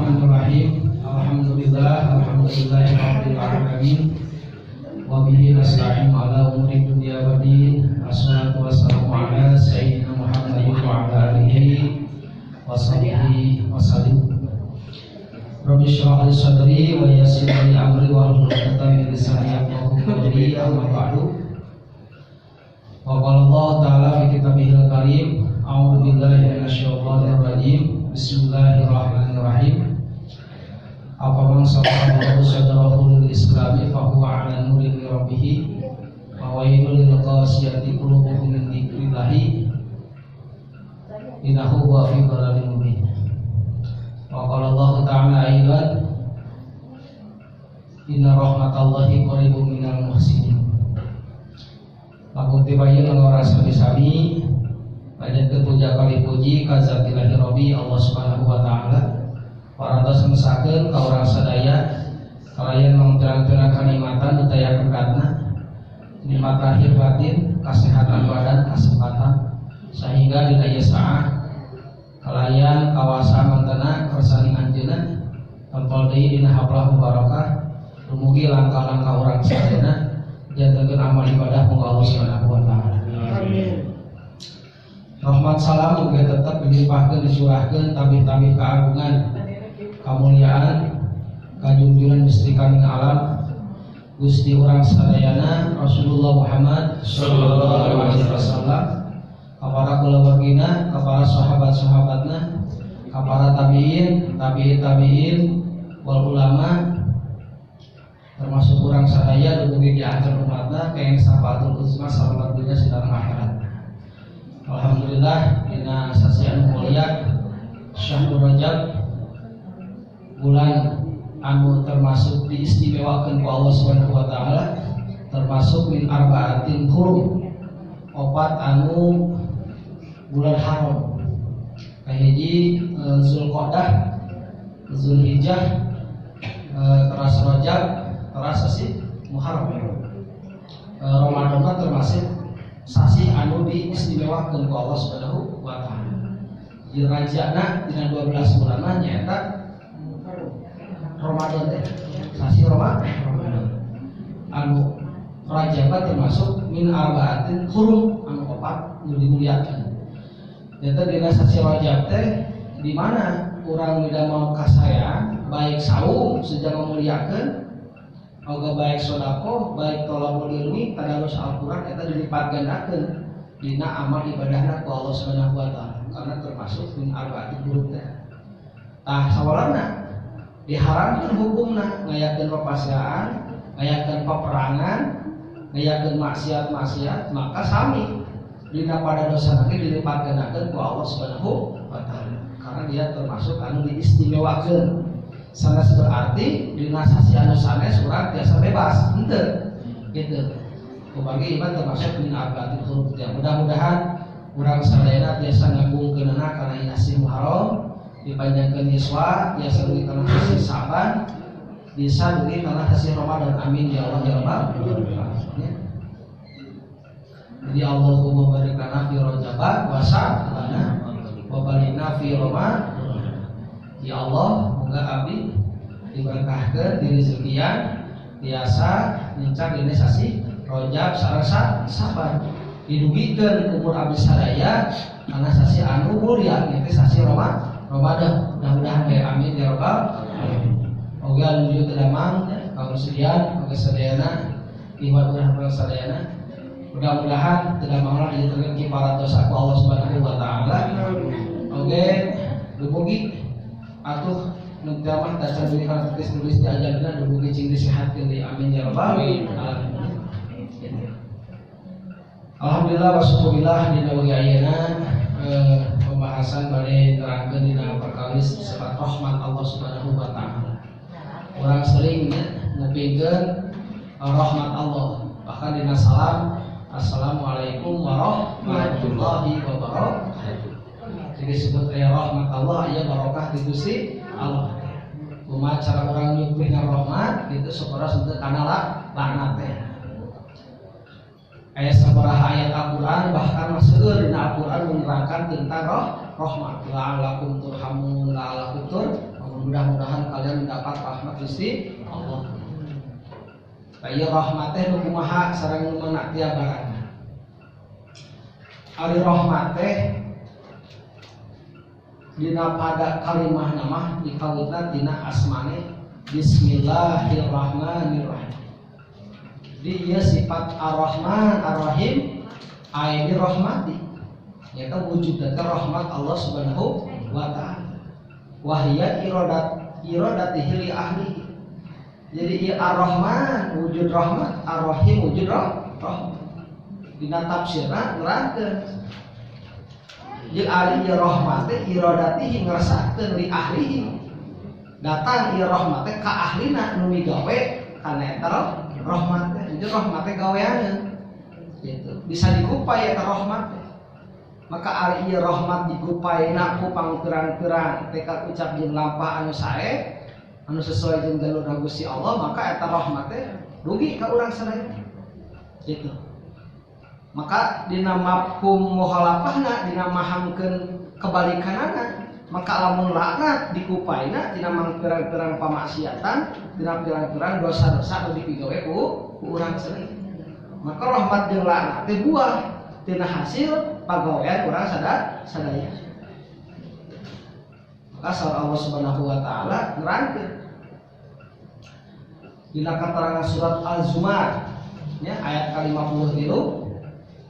Bismillahirrahmanirrahim. Alhamdulillahirabbil alamin. Wa bihi nasta'in ala umuri dunya waddin. Wassalatu wassalamu ala sayyidina Muhammadin wa ala alihi wa sahbihi wasallam. Rabbi shrah li sadri wa yassir li amri wa hlul 'uqdatam min lisani yafqahu qawli. Amma ba'du. Wa qala Allah ta'ala fi kitabihil karim. A'udzu billahi minasyaitonir rajim. Bismillahirrahmanirrahim. Afaman sabahu sadrahu lil islami fa huwa 'ala nurin min rabbih wa wailul lil qasiyati qulubuhum min dzikrillahi innahu huwa fi dhalalin mubin. Wa qala Allah ta'ala aidan inna rahmatallahi qaribun minal muhsinin. Lamun tibayeun ngora sami-sami panjenengan puja kali puji ka Zatillahi Rabbi Allah Subhanahu wa taala. Parantos mesakeun ka urang sadaya kalayan mangterang-terang kanikmatan daya kekatna nikmat lahir batin, kesehatan badan, kesempatan sehingga dina ieu saah kalayan kawasa mantena kersani anjeunna tempel deui dina haplah mubarakah dumugi langkah-langkah urang sadayana jantenkeun amal ibadah muga Allah Subhanahu wa taala. Amin. Rahmat salam juga tetap dilimpahkan dicurahkan tabih-tabih keagungan kemuliaan kajunjuran Gusti Kang alam Gusti urang sadayana Rasulullah Muhammad sallallahu alaihi wasallam, kepada kulawargina, kepada sahabat-sahabatna, kepada tabi'in wal ulama termasuk urang sadaya dumugi di akhir umatna kayang safaatul uzma salamat dunya sedang akhirat. Alhamdulillah dina sasi anu mulia Syahrul Rajab, bulan anu termasuk diistimewakeun ku Allah Subhanahu wa taala, termasuk min arba'atin hurum, opat anu bulan haram. Kahiji Zulqa'dah, Zulhijjah, teras Rajab, teras sasi Muharram. Ramadan termasuk sasi anu diistimewakeun ku Allah Subhanahu wa taala. Dirajana dina 12 bulan nyaeta Ramadan teh. Sasi Ramadan. Anu Rajab termasuk min arba'atin hurum anu opat nu dimuliakeun. Eta dina sasi Rajab teh di mana urang midamel kasaya baik saum sejak memuliakeun oga baik sodako, baik tolabul ilmi, tadarus Al-Quran, eta dilipat gandakeun dina amal ibadahna ku Allah Subhanahu wa taala karena termasuk min arba'atin hurum teh. Tah sawalarna diharamkeun hukumna ngayakeun papasiaan, ngayakeun peperangan, ngayakeun maksiat-maksiat, maka sami dina pada dosa nanti dilipat gandakeun ku Allah Subhanahu wa taala karena dia termasuk anu diistimewakeun. Sanes berarti dina sasi anu sanes urang biasa bebas, henteu gitu. Kubagi iman termasuk min arba'atin hurum. Mudah-mudahan urang sadayana biasa ngagungkeunna kana Yasin Muharram, dipanjangkeun yuswa, biasa dugi kana hasi Saban, bisa dugi kana hasi Ramadan. Amin ya Allah ya Rabbal alamin. Jadi Allahumma barik lana fi Rajab wa Sa'ban wa balikna fi Ramadan. Ya Allah, moga abdi diberkahkeun di rezekian biasa nyincang dina sasi Rajab sareng Saban. Didugikeun umur abdi sadaya kana sasi anu mulia ieu sasi Ramadan. Mudah-mudahan bae amin ya rabbal alamin. Moga nuju teu damang kaum sedian, moga sadayana iman urang sadayana. Mudah-mudahan teu damangna diterkeun kiparat dosa ku Allah Subhanahu wa taala. Oke, dumugi atuh nuntamah dasar dunia kana tulis di ajalna dumugi cing disehatkeun deui amin ya rabbal alamin. Alhamdulillah wasyukurillah dina wagi ayeuna pembahasan bade nerangkeun dina perkawis sifat rahmat Allah Subhanahu wa taala. Urang sering ngupikeun rahmat Allah, bahkan dina salam assalamualaikum warahmatullahi wabarakatuh. Jadi disebut rahmat Allah aya barokah di Gusti Allah. Kumaha cara urang nyupikeun rahmat kitu supaya henteu kana laknat teh. Aya sabaraha ayat Al-Qur'an bahkan maseueur dina Al-Qur'an menerangkan tentang rahmat. La'allakum turhamun, la'allakum turhamun. mudah-mudahan kalian mendapat rahmat Gusti Allah. Kaya rahmat teh nu kumaha sareng nu meunang tiap barang. Ari rahmat teh dina pada kalimah nama dikawitna dina asmane Bismillahirrahmanirrahim. Dia sifat Ar-Rahman Ar-Rahim aya di rahmati. Nyata wujudna rahmat Allah Subhanahu wa taala. Wahya iradatihi li ahli. Jadi ieu Ar-Rahman wujud rahmat, Ar-Rahim wujud rahmat. Dina tafsirna nerangkeun jeung ari ieu rahmat teh iradatihi ngrasakeun li ahlihi. Datang ieu rahmat teh ka ahlina nu migawe kana eta rahmat teh. Jadi rahmat teh gaweaneun. Gitu. Bisa dikupai eta rahmat teh. Maka ari ieu rahmat dikupaina ku pangkeurang-keurang teh ka ucap jeung lampah anu sae anu sesuai jeung jalur Gusti Allah, maka eta rahmat teh dugi ka urang sadaya. Gitu. Maka dina mafhum mukhalafahna dina mahamkeun kebalikanana, maka lamun laknat dikupaina dina mangkeurang-keurang pamaksiatan, dina pirang-pirang dosa-dosa anu dipigawe ku urang sadaya. Maka rahmat jeung laknat teh buah tina hasil pagawean urang sadaya. Maka Allah Subhanahu wa taala nerangkeun dina keterangan surat Az-Zumar nya ayat 53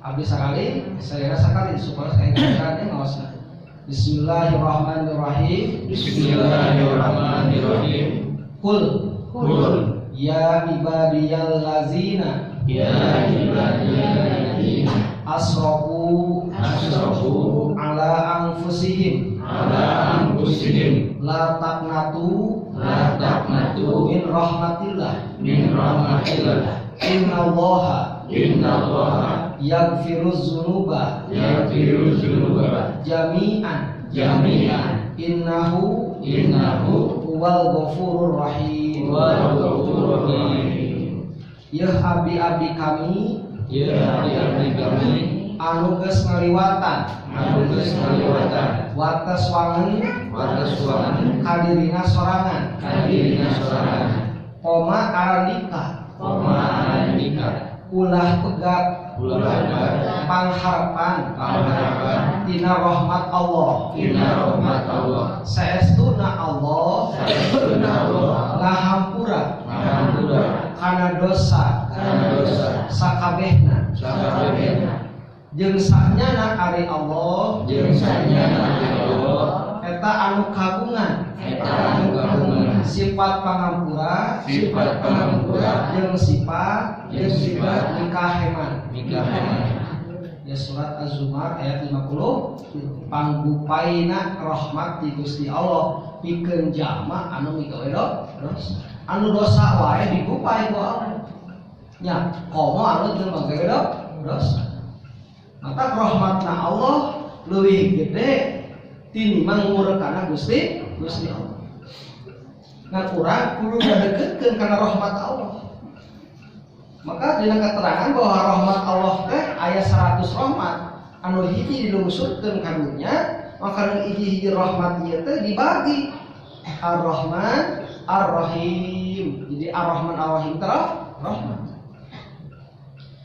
abdi sakali saya sakali supaya saya ngajarkeun ngaosna. Bismillahirrahmanirrahim. Bismillahirrahmanirrahim. Qul Ya ibadiyallazina asrafu ala anfusihim la taqnatu min rahmatillah innallaha yaghfiruz dzunuba jami'an innahu huwal ghafurur rahim. Ya abdi-abdi kami anu geus ngaliwatan wates wangen kadirina sorangan koma arandika ulah pegat pangharapan tina rahmat Allah saestuna Allah ngahampura kana dosa sakabehna jeung sanyana ari Allah eta anu kagungan sifat pangampura jeung sifat mikaheman. Ya surat Az-Zumar ayat 50 panggupaina rahmat di Gusti Allah pikeun jalma anu migawe dosa. Anu dosa wae digupai ku Allah. Nya komo anu teu migawe dosa. Maka rahmatna Allah leuwih gede tinimbang ngureukana Gusti Allah. Ngan urang kudu ngadeukkeun kana rahmat Allah. Maka dina keterangan bahwa rahmat Allah teh aya 100 rahmat anu hiji dilungsurkeun ka dunya, maka nu hiji-hiji rahmat ieu teh dibagi Ar-Rahman Ar-Rahim. Jadi Ar-Rahman Ar-Rahim teh rahmat.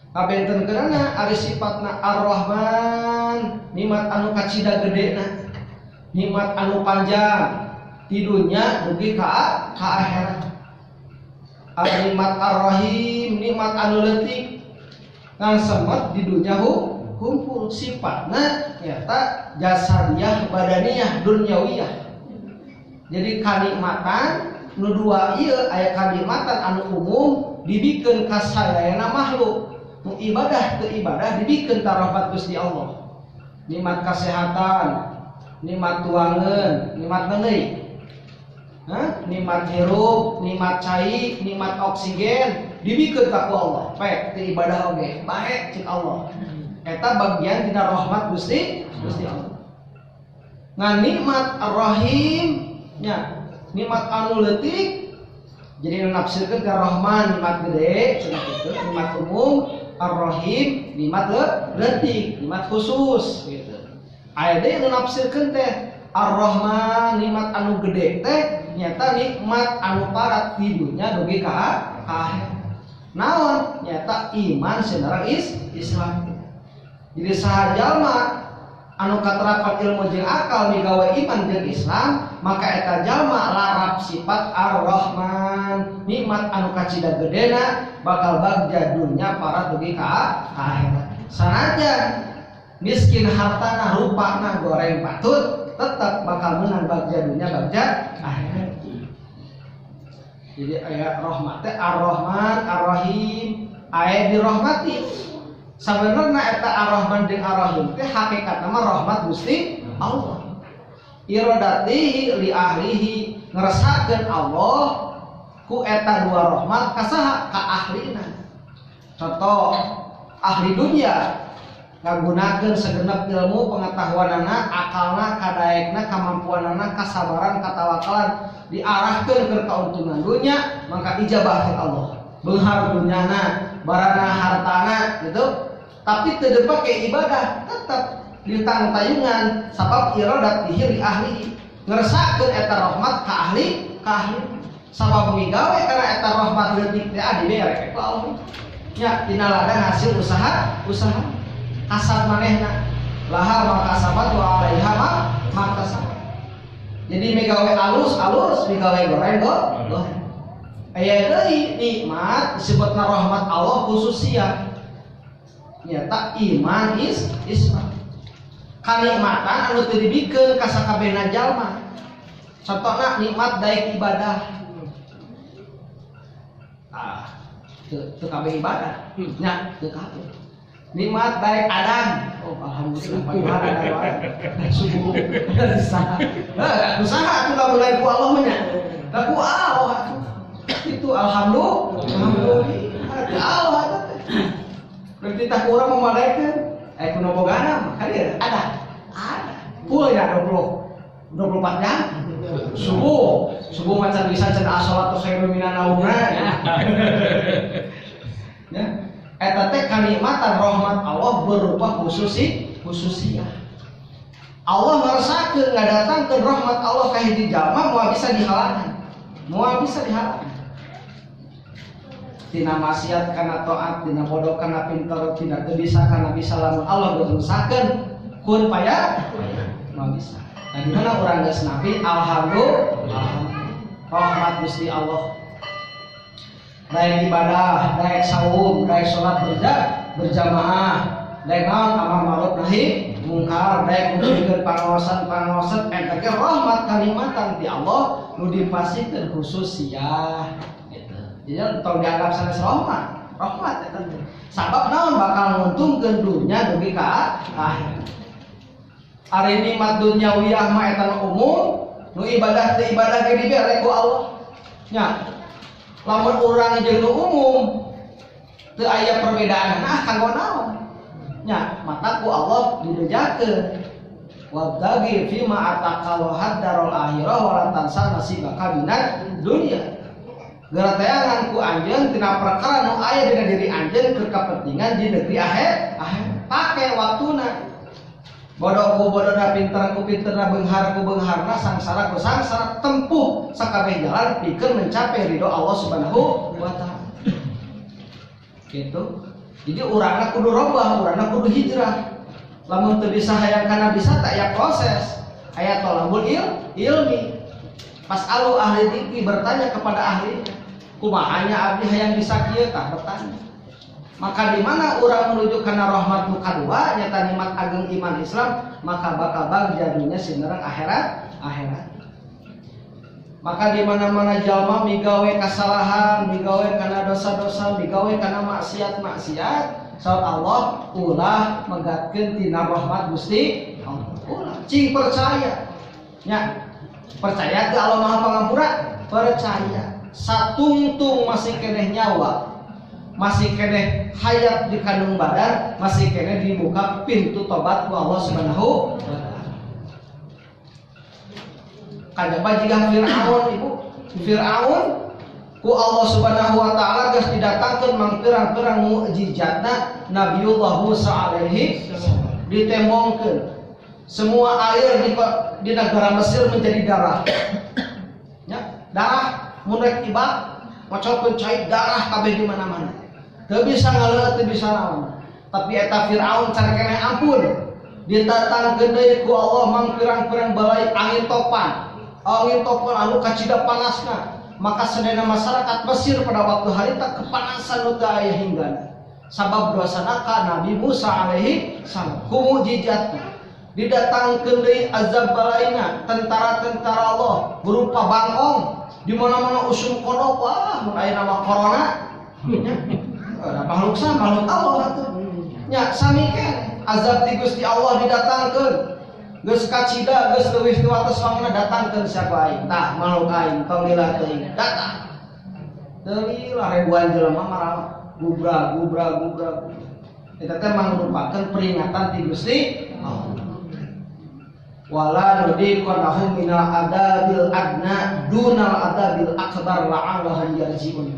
Kabenten keunana ari sifatna Ar-Rahman, nikmat anu kacida gedena, nikmat anu panjang di dunya dugi ka akhirat. Nikmat Ar-Rahim, nikmat anu leutik ngan semet di dunya humpul. Sifatna nyata jasadiyah badaniyah dunyawiyah. Jadi kanikmatan nu dua ieu aya kanikmatan anu umum dibikeun ka sadayana makhluk. Nu ibadah teu ibadah dibikeun ka rahmat Gusti Allah. Nikmat kesehatan, nikmat tuangeun, nikmat neuneuy. Nikmat hirup, nikmat cai, nikmat oksigen dibikeun ka Allah. Pek teu ibadah oge, bae cik Allah. Eta bagian dina rahmat Gusti Allah. Ngan nikmat Ar-Rahim nya, nikmat anu leutik jadi nafsirkeun ka Rahman nikmat gede, cenah kitu, nikmat umum, Ar-Rahim nikmat leutik, nikmat khusus gitu. Aya deui nu nafsirkeun teh Ar-Rahman nikmat anu gede teh nyata nikmat anu parat di dunya dugi ka akhirat. Naon nyata iman senerang Islam. Jadi saha jalma anu katerapan ilmu jeung akal migawe iman jeung Islam, maka eta jalma larap sifat Ar-Rahman, nikmat anu kacida gedena bakal bagja dunya para dugi ka akhirat. Sanajan miskin hartana rupana goreng patut, tetap bakal menang bagja dunya bagja akhirat. Jadi ayat rahmat teh Ar-Rahman, Ar-Rahim, ayat dirahmati. Sebenarnya eta Ar-Rahman jeung Ar-Rahim teh hakikatna mah rahmat Gusti Allah. Iradatihi li ahlihi, ngerasakeun Allah ku eta dua rahmat kasaha ka ahlina. Contoh ahli dunia ngagunakeun segenep ilmu pengetahuanana, akalna, kadaekna, kamampuanana, kasabaran, katawakalan diarahkeun ke keuntungan dunia, maka ijabah Allah. Beunghar dunyana, barana hartana gitu. Tapi teu dipake ibadah, tetep ditang tayungan sabab iradat dihiri ahli. Ngerasakeun eta rahmat ka ahli, sabab migawe kana eta rahmat leutik teh dibere ku Allah. Nya tina ladang hasil usaha. Kasab manehna laha makasabat wa alaiha makasabat. Jadi migawe alus migawe goreng aya deui nikmat disebutna rahmat Allah khususiyah. Nyata iman Islam. Kanikmatan anu teu dibikeun ka sakabehna jalma. Contohna nikmat daek ibadah. Teu kabeh ibadah. Nya teu kabeh. Nikmat baik adan. Oh alhamdulillah padahan ada subuh usaha. Usaha itu enggak boleh ku Allah nya. Da ku Allah. Itu alhamdulillah. Allah eta teh. Berarti tah urang memalaikeun kuno bogana mah ada. Full ya 24 jam. Subuh macam bisa cenah salat khairun minan naum. Ya. Eta teh kanikmatan rahmat Allah berupa khususiyah. Allah ngarasakeun ngadatangkeun rahmat Allah ka hiji jalma moal bisa dihalangan. Tina maksiat kana taat, tina bodoh kana pinter, tina teu bisa kana bisa lamun Allah berusahakeun kun paya moal bisa. Nah dimana urang geus nabi alhamdulillah rahmat Gusti Allah. Daek ibadah, daek saum, daek sholat berjamaah, daek naon amar ma'ruf nahi mungkar, daek nuduhkeun pangaosan eta ge rahmat kanikmatan ti Allah nu dipasikeun khususiyah gitu. Jadi tong dianggap sanes rahmat eta teh. Sabab naon bakal nguntungkeun dunya dugi ka akhirat. Ari nikmat dunyawiyah mah eta umum, nu ibadah teh ibadah ge dibere ku Allah. Nya lamun urang jeung nu umum teu aya perbedaan kanggo naon nya mata ku Allah dibejakeun wabtaghi fima ataqal haddarul akhirah wa la tansa nasibaka minad dunya garateangan ku anjeun tina perkara nu aya dina diri anjeun keur kapentingan di negeri akhirat pake waktuna. Bodoh ku bodohna, pinter ku pinterna, beunghar ku beungharna, sangsara ku sangsara, tempuh sakabeh jalan pikeun mencapai ridho Allah Subhanahu wa taala. Gitu. Jadi urangna kudu robah, urangna kudu hijrah. Lamun teu bisa hayang kana bisa tak aya proses. Aya tolabul ilmi. Pas alu ahli fikih bertanya kepada ahli, kumahanya abdi hayang bisa kieu tah bertanya. Maka di mana orang menuju karena rahmat nu kadua nyata nikmat ageng iman Islam, maka bakal bagja dunya sinerang akhirat. Maka di mana-mana jalma migawe kasalahan, migawe kana dosa-dosa, migawe kana maksiat, saur Allah ulah megatkeun tina rahmat Gusti Allah. Ulah cing percaya. Nya, percaya ke Allah Maha Pangampura? Percaya. Satungtung masih keneh nyawa, masih keneh hayat di kandung badan, masih keneh dibuka pintu tobat ku Allah Subhanahu wa taala. Kajaba jika Fir'aun ku Allah Subhanahu wa taala geus didatangkeun mangpirang-pirang mukjizatna Nabiullah Musa alaihi ditembongkeun semua air di negara Mesir menjadi darah. Ya, darah munrek ibak ngocokeun cai darah kabeh di mana-mana teu bisa ngaleut teu bisa naon tapi eta Firaun can keneh ampun ditatangkeun deui ku Allah mang pirang-pirang balai angin topan anu kacida panasna maka sedena masyarakat Mesir pada waktu harita kepanasan nu teu aya hinggana sabab dosana ka Nabi Musa alaihi salam ku mukjizatna didatangkeun deui azab balaina tentara-tentara Allah berupa bangong di mana-mana usum kodok wah mun aya nama corona ada makhluk Allah atuh nya sami keneh azab ti Gusti Allah didatangkeun geus kacida geus leuwih ti wates mangna datangkeun siapa aing tah makhluk aing tong lila teuing datang teuing ribuan jelema marah gubrag eta teh mangrupakeun peringatan ti Gusti Allah wala nudiqannahum minal adabil adna dunal adabil akbar la'allahum yarji'un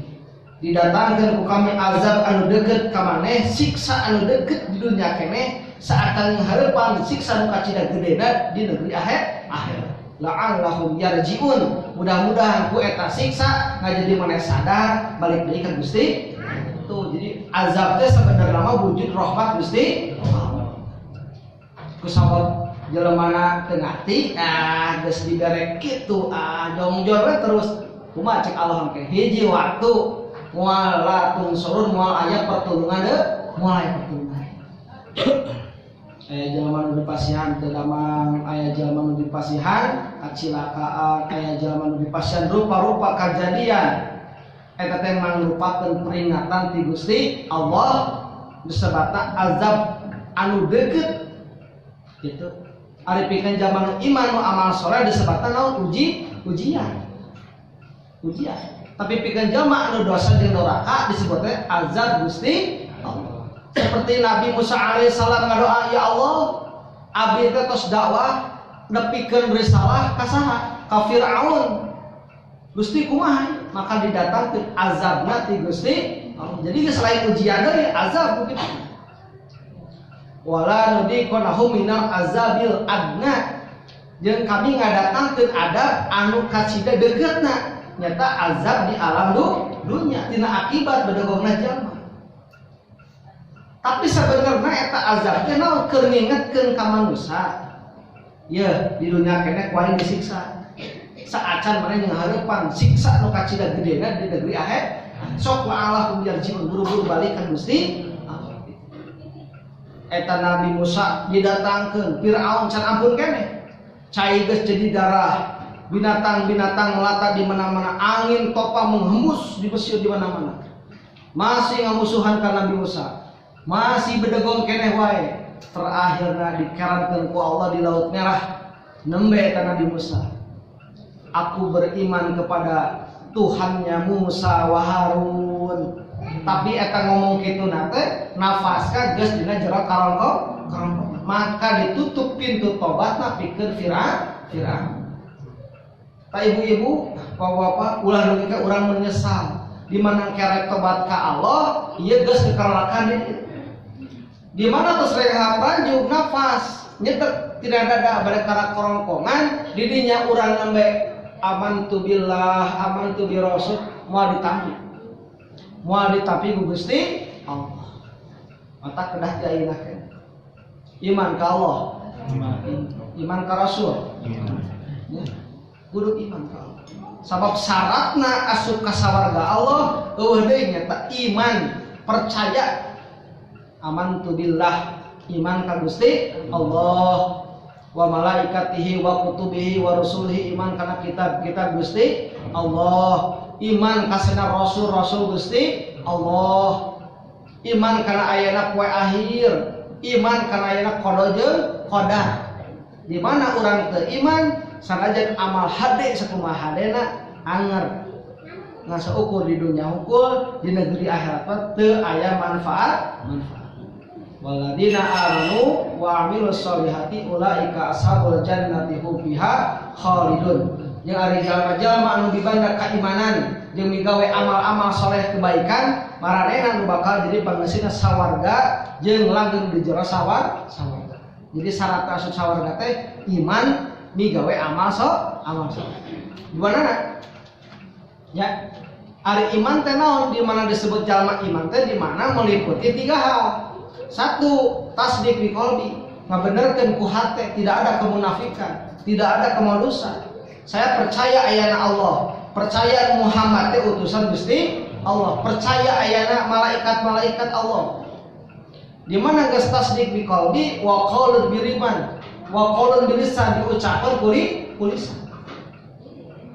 didatangkeun ku kami azab anu deukeut ka maneh siksa anu deukeut di dunya keneh saatan hareupan siksa nu kacida gedena di negeri akhirat la'allahum yarji'un mudah-mudahan ku eta siksa ngajadi maneh sadar balik deui ka Gusti tuh jadi azab teh sebenarnya mah wujud rahmat Gusti ku sabab jelemana teu ngarti geus diberek kitu jongjor we terus kumaha cek Allah ke hiji waktu moal latun surun moal aya pertulungan mulai pertulungan aya jelema nu dipasihan teu damang aya jelema nu dipasihan kacilakaan aya jelema nu dipasihan rupa-rupa kajadian eta teh mangrupakeun peringatan ti Gusti Allah disebutna azab anu deukeut gitu ari pikeun zaman iman nu amal saleh disebutna naon ujian tapi pikeun jalma anu dosa jeung neraka disebutna azab Gusti Allah seperti Nabi Musa alaihi salam ngadoa ya Allah abdi teh tos dakwah nepikeun risalah ka saha ka Firaun Gusti kumaha maka didatangkeun azabna ti Gusti Allah jadi selain ujian deui azab begitu wala nudiqannahum minal azabil adna jeung kami ngadatangkeun adab anu kacida deukeutna nyata azab di alam dunya tina akibat bedogongna jalma tapi sabenerna eta azab teh naon keur ngingetkeun ka manusia ye di dunya keneh kuaing disiksa saacan maneh jeung hareupan siksa nu kacida gedena di negeri akhirat sok Allah yarjiun buru-buru balik ka Gusti eta Nabi Musa didatangkeun Firaun can ampun keneh cai geus jadi darah binatang-binatang melata di mana-mana angin topa menghembus di Mesir di mana-mana masih ngamusuhan ka Nabi Musa masih bedegong keneh wae terakhirna dikerankeun ku Allah di Laut Merah nembe eta Nabi Musa aku beriman kepada Tuhannya Musa wa Harun tapi eta ngomong kitu nate nafaska geus dina jero karongkong maka ditutup pintu tobatna pikeun Firaun ta ibu-ibu bapak-bapak ulah leuwih urang menyesal di mana kerek tobat ka Allah ieu geus kekerlakan di mana tos rek ngapranjuk nafas nyetek tidak ada bade karak korongkongan di dinya urang nembe amantu billah amantu bi rasul moal ditapi ku Gusti Allah mata kedah jaina kan iman ka Allah iman ka Rasul ya kudu iman ka Allah sabab syaratna asup ka sawarga Allah eueuh deui nyata iman percaya amantu billah iman ka Gusti Allah wa malaikatihi wa kutubihi wa rusulihi iman kana kitab-kitab Gusti Allah iman kasana rasul Gusti Allah iman kana ayana poe akhir iman kana ayana qada jeung qadar di mana urang teu iman sanajan amal hade sakumaha hadena anger ngasa ukur di dunia ukur di negeri akhirat teu aya manfaat waladina amanu wa amilus solihati ulaika ashabul jannati hum fiha khalidun jeung ari jalma-jalma anu dibanda keimanan jeung migawe amal-amal saleh kebaikan maranehna nu bakal jadi pangasina sawarga jeung langgeng di jero sawarga jadi syarat masuk sawarga teh iman migawe amal saleh di manana Ya, ari iman teh naon? Di mana disebut jalma iman teh di mana meliputi 3 hal. 1, tasdik bi qalbi, ngabenerkeun ku hate, tidak ada kemunafikan, tidak ada kemalusan. Saya percaya ayana Allah, percaya Muhammad teh utusan Gusti Allah, percaya ayana malaikat-malaikat Allah. Di mana geus tasdik bi qalbi wa qaulun bi lisan, wa qaulun bi lisan diucapkeun ku lisan.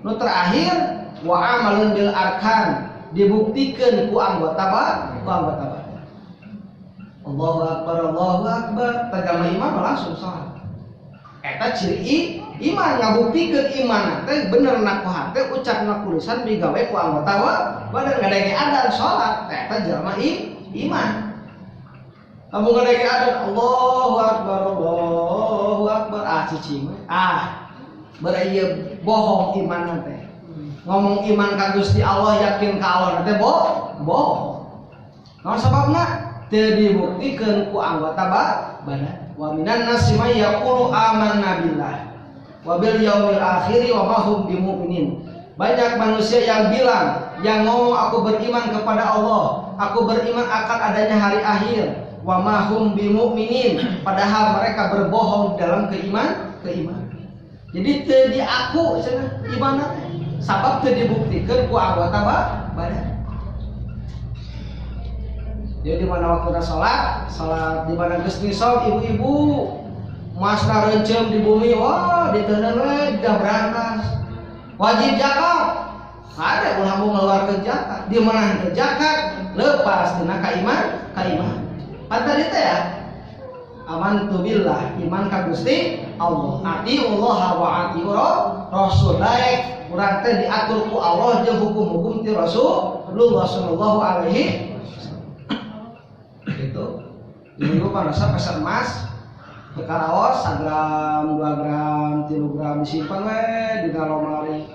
Nu terakhir wa amalun bil arkan, dibuktikan ku anggota badan. Allahu akbar, tagama iman langsung salat. Eta ciri iman, ngabuktikeun iman teh bener na ku hate, ucapna ku lisan, digawe ku anggota badan. Ngadenge adan salat, eta jalma iman. Lamun ngadenge adan Allahu akbar, cicing beraya bohong iman teh. Ngomong iman ka Gusti Allah, yakin ka Allah teh bohong. Naon sababna? Teu dibuktikan ku anggota badan. Wa minan nasi may yaqulu amanna billah wa bil yaumil akhir wa ma hum bimumin. Banyak manusia yang bilang, yang ngomong aku beriman kepada Allah, aku beriman akan adanya hari akhir, wa ma hum bimumin, padahal mereka berbohong dalam keimanan. Jadi teu diaku cenah imanna sabab teu dibuktikan ku anggota badan. Jadi di mana waktu salat di mana geus nisab ibu-ibu masna reuceum di bumi, wah diteuneun we dah berantas. Wajib zakat. Ada ulah mau ngeluarkeun zakat. Di mana henteu zakat lepas tina ka iman. Pantar teh ya. Amantu billah, iman ka Gusti Allah. Ati Allah wa ati Rasul. Daek urang teh diatur ku Allah jeung hukum-hukum ti Rasulullah sallallahu alaihi gitu. Dulu panasa pesan emas ke karaos 1 gram, 2 gram, 3 gram disimpan we dina lemari.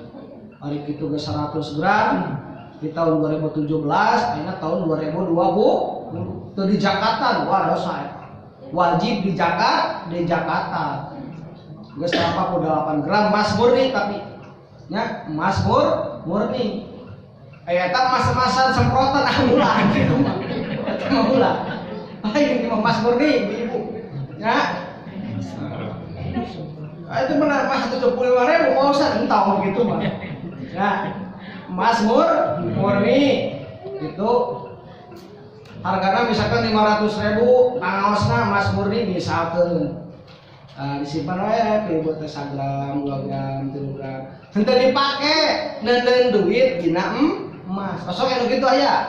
Hari kitu ge 100 gram di tahun 2017, ayeuna tahun 2020 teu di Jakatan, wah dosa eta. Wajib di Jakatan. Geus 88 gram emas murni tapi nya emas murni. Eta emas-emasan semprotan amulan gitu mah. Mula, ini emas murni ibu, ya. Itu benar emas 75.000 mau entah gitu mah. Ya, emas murni itu harganya misalkan 500.000, nangaosna emas murni misalkan disimpan we ibu teh 1 gram, 2 gram, 3 gram. Henteu dipake neuneun duit dina emas. Kosong anu kitu aya.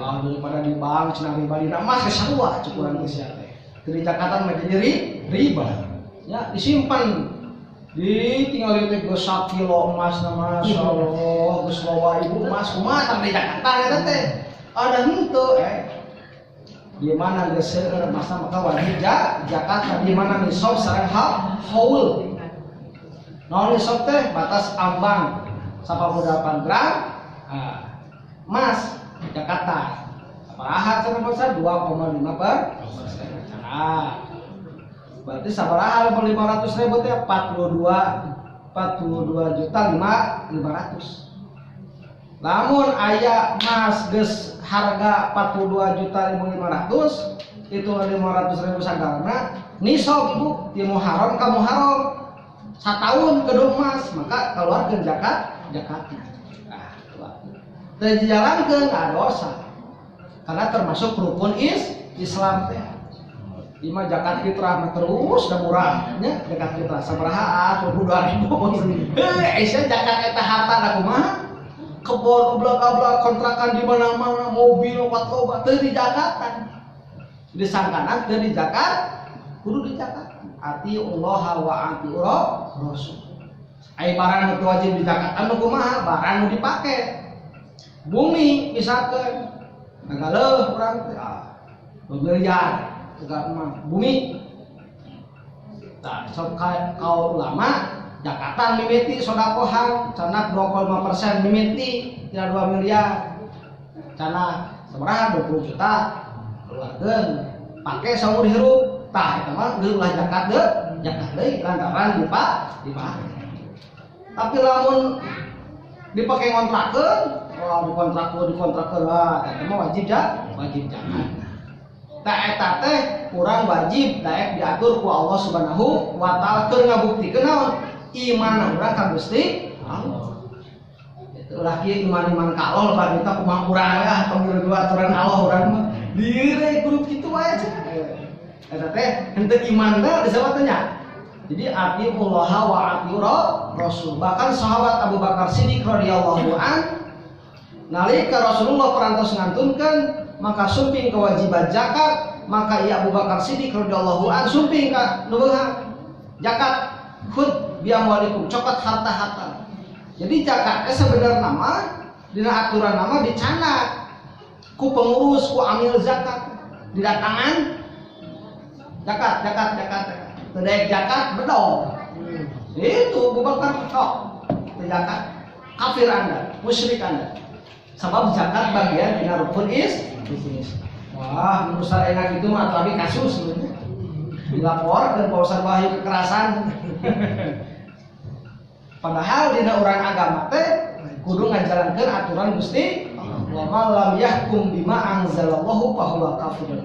Daripada di bank cenah riba dina emas geus sarua cukuran geus sia teh. Teu di Jakatan mah jadi riba. Ya, disimpan. Tinggal teh geus 1 kilo emas na masyaallah, geus loba ibu emas kumaha tah di Jakatan eta teh. Ada henteu di mana geus seueur emasna maka wajib Jakatan, di mana nisab sareng haul. Naon nisab teh batas ambang 88 gram. Emas Jakarta sabaraha cenah bangsa 2,5%. Berarti sabaraha 500.000 teh 42.500. Lamun aya emas geus harga 42.500 itu 500.000 sagalana nisab ibu di Muharram ka Muharram sataun kedua emas maka keluarkeun zakatna. Dan dijalankan nggak dosa karena termasuk rukun Islam teh. Ima zakat fitrah terus dan murahnya zakat fitrah sabaraha 22.000. Aisyah zakat eta harta da kumaha? Kebon ublak-ublak kontrakan di mana-mana, mobil loba teu di zakatan. Disangkana teu di zakat, kudu di zakat. Ati Allah wa ati Rasul. Ai barang nu wajib di zakatan nu kumaha? Barang nu dipake. Bumi misalkan ngaleuh urang teh miliar tegak mah bumi tah sok kaum ulama Jakatan mimiti sodakohan canak 2,5% mimiti tina 2 miliar canak sabaraha 20 juta keluarkeun pake saumur hirup tah eta mah geus ulah zakat deui lantaran dipake. Tapi lamun dipakai kontrakeun, wah dikontrakeun lah, eta mah wajib zakat. Tak eta teh kurang wajib daek diatur ku Allah Subhanahu wa taala keur ngabuktikeun naon? Iman urang ka Gusti Allah. Ulah kieu iman ka Allah bari kita kumaha urang ya pamilu dua aturan Allah urang mah dire kudu kitu wae cenah. Eta teh henteu iman teh disebut teh nya. Jadi atiullah wa atiur Rasul. Bahkan sahabat Abu Bakar Siddiq radhiyallahu an nalika Rasulullah parantos ngantunkeun maka sumping kewajiban zakat, maka ia Abu Bakar Siddiq radhiyallahu an sumping ka nu beunghang zakat khud bi amwalikum cokot harta-harta. Jadi zakat teh sebenarnya nama dina aturan nama dicanak ku pengurus ku amil zakat didatangan zakat tedek zakat bedong itu Abu Bakar sok zakat kafir anda musyrik anda sebab zakat bagian dina rukun bisnis. Wah menurut saya enak itu mah tapi kasus sebenarnya dilaporkan Pak Ustaz Wahyu kekerasan. Padahal dina urang agama teh kudu ngajalankeun aturan Gusti wa man lam yahkum bima anzalallahu fa huwa kafir.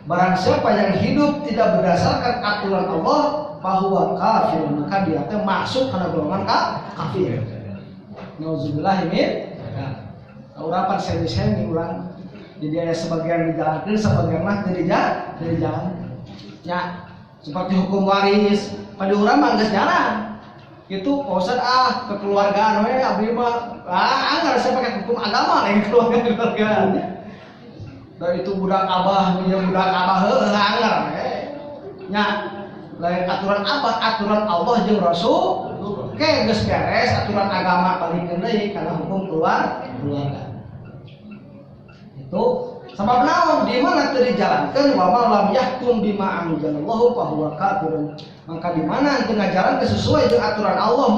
Barang siapa yang hidup tidak berdasarkan aturan Allah fa huwa kafir, maka dia teh masuk kana golongan kafir. Nauzubillah min urapan semi-semi urang. Jadi ada sebagian dijalankeun, sebagian mah teu dijalankeun. Ya, seperti hukum waris, pada urang mah geus jalan. Itu Ustaz kekeluargaan we abdi mah anggar saya pakai hukum agama lain keluarga. Dan itu budak abah minjem budak abah heuh anggar nya lain aturan abah aturan Allah jeung Rasul ke geus beres aturan agama palingkeun deui kana hukum keluarga. Itu sabab naon di mana teu dijalankeun wa ma lam yahkum bima anzalallahu fa huwa kafirun. Maka di mana teu ngajalankeun sesuai dengan aturan Allah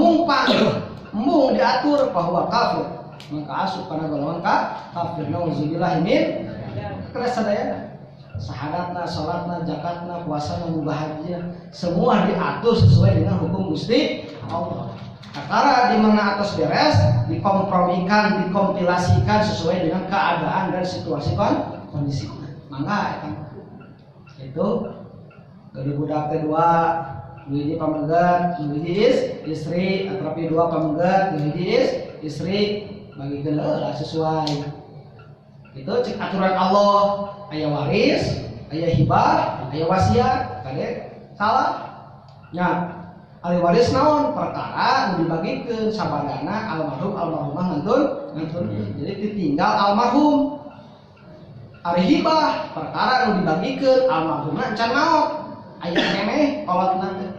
mung diatur fa huwa kafir. Maka asup kana golongan kafir. Nauzubillah min kana sadayana. Sahadatna, salatna, zakatna, puasana, mubahajiah semua diatur sesuai dengan hukum Gusti Allah. Perkara di mana atas beres dikompromikan, dikompilasikan sesuai dengan keadaan dan situasi kondisi. Mangga itu dari budak kedua, hiji pamengget, hiji istri, atrapi dua pamengget, hiji istri bagikeun lah sesuai. Itu cek aturan Allah, aya waris, aya hibah, aya wasiat, kade salah. Nya ahli waris naon perkara nu dibagikeun sabadana almarhumah ngantun jadi ditinggal almarhum. Ari hibah perkara nu dibagikeun almarhumna encan maot aya keneh kolotna teh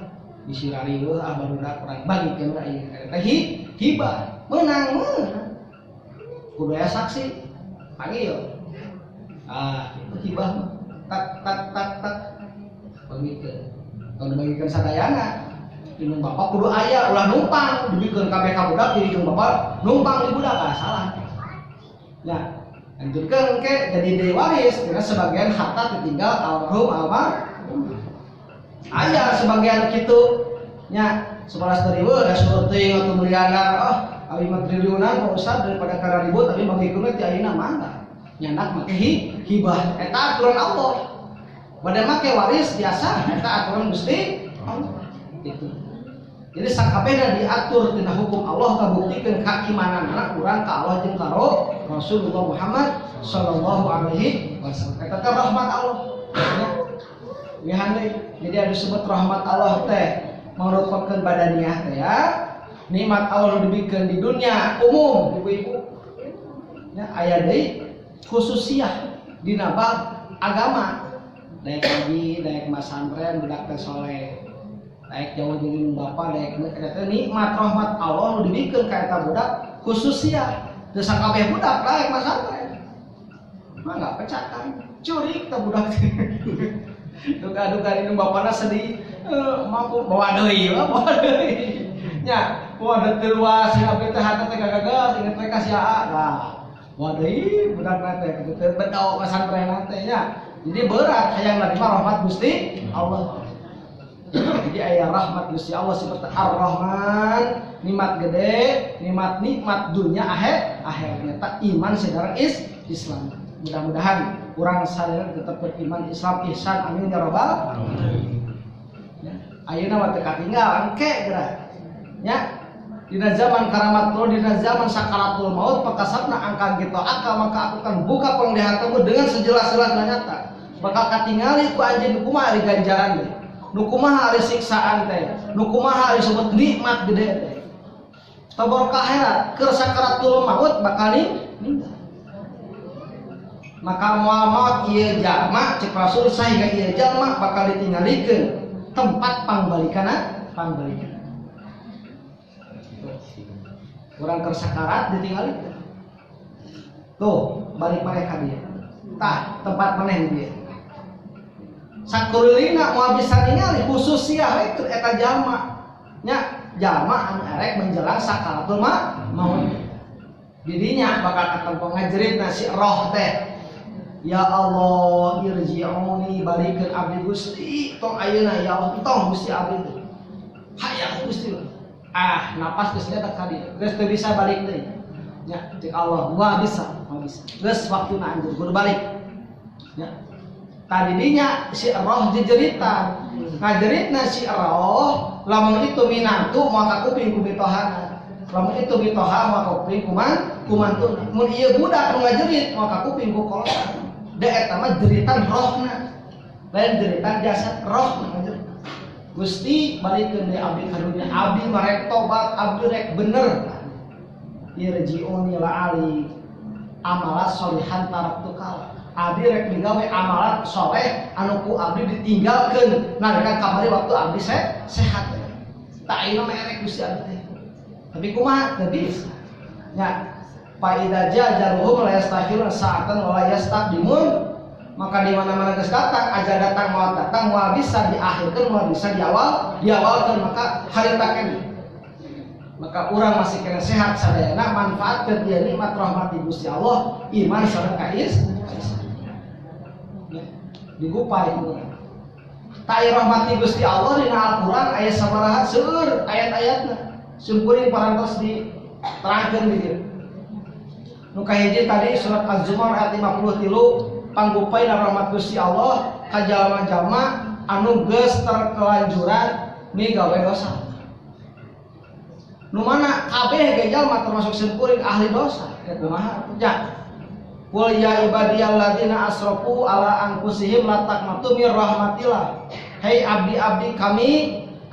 disirari weuh barudak urang bagikeun aya hibah menang kudu aya saksi panggil itu hibah tak bagikeun kalau dibagikeun sadayana indung bapak kudu aya ulah numpang dibikeun kabeh ka budak jadi indung bapak numpang di budak salah. Ya, lanjutkeun ke jadi deui waris karena sebagian harta ditinggal almarhum. Aya sebagian kitu nya 11.000 da suruh teuing atuh miliaran 5 triliunan Pak Ustaz daripada kana ribut tapi bagikeun teh ayeuna mangga. Nyandak make hibah eta aturan Allah. Bade make waris biasa eta aturan Gusti Allah. Itu. Jadi sakabehna diatur tina hukum Allah kabuktikeun kakimananna urang ka Allah jeung ka Rasulullah Muhammad sallallahu alaihi wasallam. Eta teh rahmat Allah. Ya handai. Jadi ada disebut rahmat Allah teh mangrupakeun badaniah teh ya. Nikmat Allah nu dibikeun di dunia umum ibu-ibu. Ya aya deui khususiyah dina bab agama. Daek haji, daek masantren, budak teh saleh. Daek jauh jeung bapa daek eta nikmat rahmat Allah nu dibikeun ka eta budak khususnya teu sakabeh budak daek masantren mangga pecakan curi kita budak duka-duka dinu bapana sedih mampu bawa deui nya bawa teu luas abi teh hate teh gagagas inget teh ka sia nah bawa deui budak teh kitu teh bedao masantren teh nya jadi berat hayang narima rahmat Gusti Allah. Jadi aya rahmat Gusti Allah seperti Ar-Rahman, nikmat gede, nikmat dunia akhirnya tak iman saudara Islam. Mudah-mudahan kurang sadar tetap beriman Islam ihsan amin ya rabbal alamin. Ya, ayeuna mah teu katinggalan ke geura. Ya, dina zaman karamat dina zaman sakaratul maut pakasapna angka gitu akal maka aku akan buka penglihataanmu dengan sejelas-jelasnya nyata. Bakal katingali ku anjeun kumaha ari ganjaran teh. Nu kumaha ari siksaan teh. Nu kumaha ari sebut nikmat gede teh. Tabor ka akhirat keur sakaratul maut bakal ninggal. Maka muamat ieu jalma cek Rasul sahiga ieu jalma bakal ditinggalikeun tempat pangbalikana. Urang keur sakarat ditinggalikeun. Tuh, balik maneh ka dieu. Tah, tempat maneh dieu. Sakurulina moal bisa ningali khusus sia we keur eta jalma. Nya, jalma anu erek menjelang sakaratul maut. Didinya bakal katempo ngajeritna si roh teh. Ya Allah, irji'uni balikeun abdi Gusti, tong ayeuna ya Allah, tong Gusti abdi teh. Hayang Gusti. Napas geus dadak ka dieu. Geus teu bisa balik deui. Nya, cek Allah, moal bisa. Geus waktuna anjeun kudu balik. Ya. Tadinya si roh dijerita. Ngajeritna si roh, lamun itu minantu maka kuping ku bitohana. Lamun itu bitoha maka kuping kumantuna. Mun ieu budak nu ngajerit maka kuping ku kolot. Da eta mah jeritan rohna. Lain jeritan jasad rohna ngajerit. Gusti balikeun deui abdi ka dunya. Abdi marek tobat, abdi rek bener. Irji'uni la'ali amalan sholihan taraktu kala. Abdi rek migawe amalan soleh anu ku abdi ditinggalkeun nalika kamari waktu abdi sehat. Tak ieu mah erek Gusti abdi teh. Tapi kumaha teu bisa. Nya fa idza jajaluhum la yastakhiruna sa'atan wa la yastaqdimun. Maka di mana-mana geus datang aja datang moal bisa diakhirkeun moal bisa diawalkeun maka harita keneh. Maka urang masih kena sehat sadayana manfaatkeun dia nikmat rahmat Gusti Allah iman sareng kais. Digupai urang. Tai rahmat Gusti Allah dina Al-Qur'an aya sabaraha seueur ayat-ayatna. Sumpuring parantos diterangkeun di dieu. Nu kahiji tadi surat Az-Zumar ayat 53 panggupai rahmat Gusti Allah ka jalma-jalma anu geus terkelanjuran migawe dosa. Nu mana kabeh ge jalma termasuk sumpuring ahli dosa. Kumaha atuh? Qul ya ibadiyalladzina asrafu ala anfusihim la taqnatu mir rahmatillah. Hei abdi-abdi kami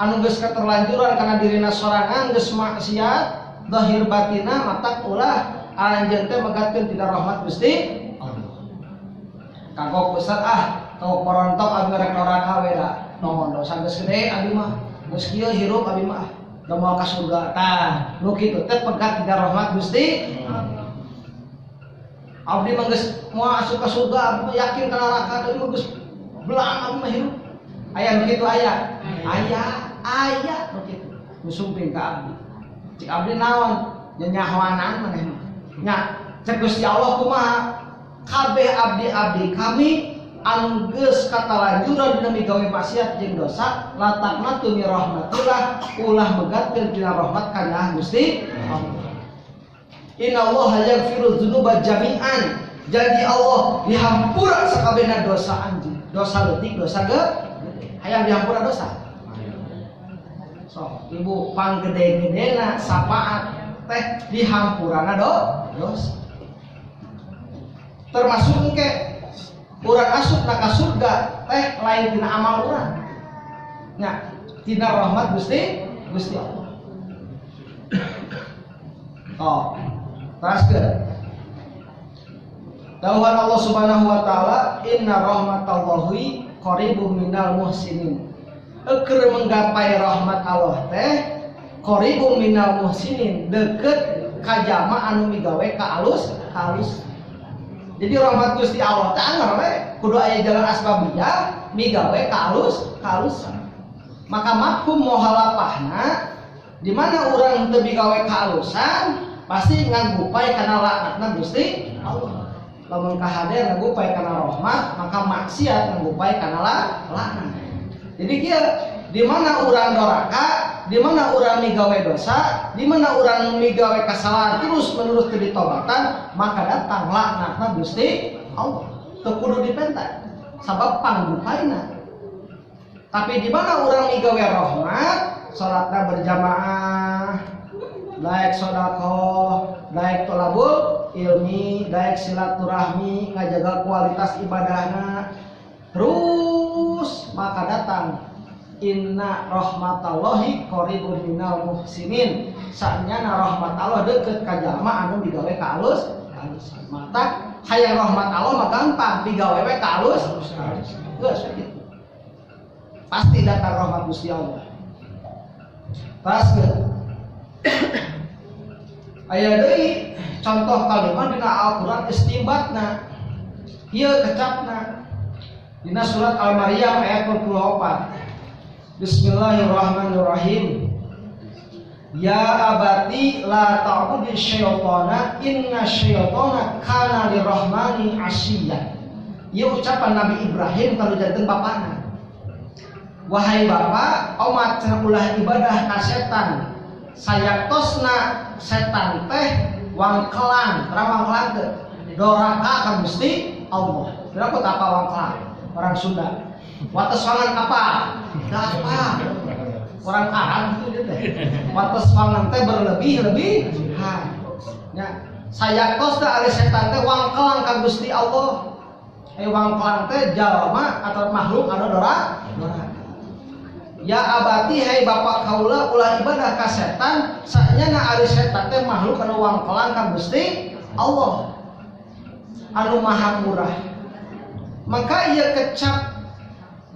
anu geus keterlanjuran kana dirina sorangan geus maksiat zahir batina mata ulah anjeun teh megatkeun tina rahmat Gusti Allah. Kagok besar kagok porontok abdi rek neraka we da. Naon dosa geus gede abdi mah. Geus kieu hirup abdi mah da moal ka surga. Tah, nu kitu teh pegat tina rahmat Gusti Allah. Abdi mah geus moal asup ka surga abdi yakin ka neraka deui mah geus belang abdi mah hirup. Aya nu kitu aya. Aya nu kitu. Nu sumping ka abdi. Cik abdi naon? Nyanyahoanan maneh mah. Nya, cek Gusti Allah kumaha? Kabeh abdi-abdi kami anu geus katalanjuran dina migawe maksiat jeung dosa, la taqnatu mir rahmatillah, ulah megatkeun tina rahmat kana Gusti Allah. Innallaha yaghfiru dzunuba jami'an. Janji Allah dihampura sakabehna dosa anjeun. Dosa leutik, dosa gede. Hayang dihampura dosa. So, ibu panggede-gedena sapaat teh dihampurana dosa. Termasuk engke urang asup ka surga teh lain tina amal urang. Nya, tina rahmat Gusti Allah. Oh, teraskeun. Dawuhan Allah Subhanahu wa taala, "Inna rahmatallahi qaribun minal muhsinin." Keur menggapai rahmat Allah teh qaribun minal muhsinin, deukeut ka jalma anu migawe ka alus. Jadi rahmat Gusti Allah teh anger we kudu aya jalan asbabiyah migawe ka alus. Maka mafhum muhalafahna di mana urang teu migawe ka alusan pasti nganggupai kana laknatna Gusti Allah. Lamun kahader nganggupai kana rahmat maka maksiat nganggupai kana laknat. Jadi kieu di mana urang doraka, di mana urang migawe dosa, di mana urang migawe kesalahan terus menerus teu ditobatan, maka datang laknatna Gusti Allah. Teu kudu dipentak sabab panggupaina. Tapi di mana urang migawe rahmat, salatna berjamaah, daek sedekah, daek tolabul ilmi, daek silaturahmi, ngajaga kualitas ibadahna, terus maka datang inna rahmatallahi qaribun minal muhsinin. Saenyana rahmat Allah deukeut ka jalma anu digawe ka alus. Mata hayang rahmat Allah mah gampang, digawe we ka alus. Geus kitu. Pasti datang rahmat Gusti Allah. Teruskeun. Aya deui contoh kalimat dina Al-Qur'an istimbatna. Ieu kecapna dina surat Al-Maryam ayat 24. Bismillahirrahmanirrahim. Ya abati la ta'budi syaitana inna syaitana kana lirrahmani asyiyan. Ieu ucapan Nabi Ibrahim kalau janten bapana. Wahai bapa, omat cenah ulah ibadah ka setan. Sayaktosna setan teh wangkelan, wangkelan teh doraka ka Gusti Allah. Berapa apa wangkelan? Orang Sunda. Wates wangan apa? Enggak apa. Orang Arab itu dia teh. Wates wangan teh berlebih-lebihan. Ya, sayaktos teh ari setan teh wangkelan ka Gusti Allah. Wangkelan teh jalma atau makhluk anu doraka. Ya abati hai bapak kaula ulah ibadah ka setan, saenyana ari setan teh makhluk anu wangkelan ka Gusti Allah anu maha murah. Maka ieu kecap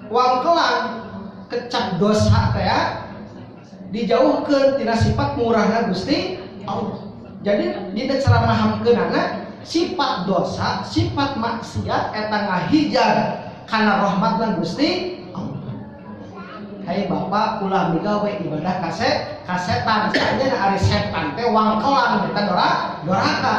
wangkelan, kecap dosa teh dijauhkeun tina sifat murahna Gusti Allah. Jadi dina cara mahamkeunana sifat dosa, sifat maksiat eta ngahijar kana rahmatna Gusti Allah. Hai bapak ulah migawe ibadah ka setan, saenyana ari setan teh wangkelan eta doraka.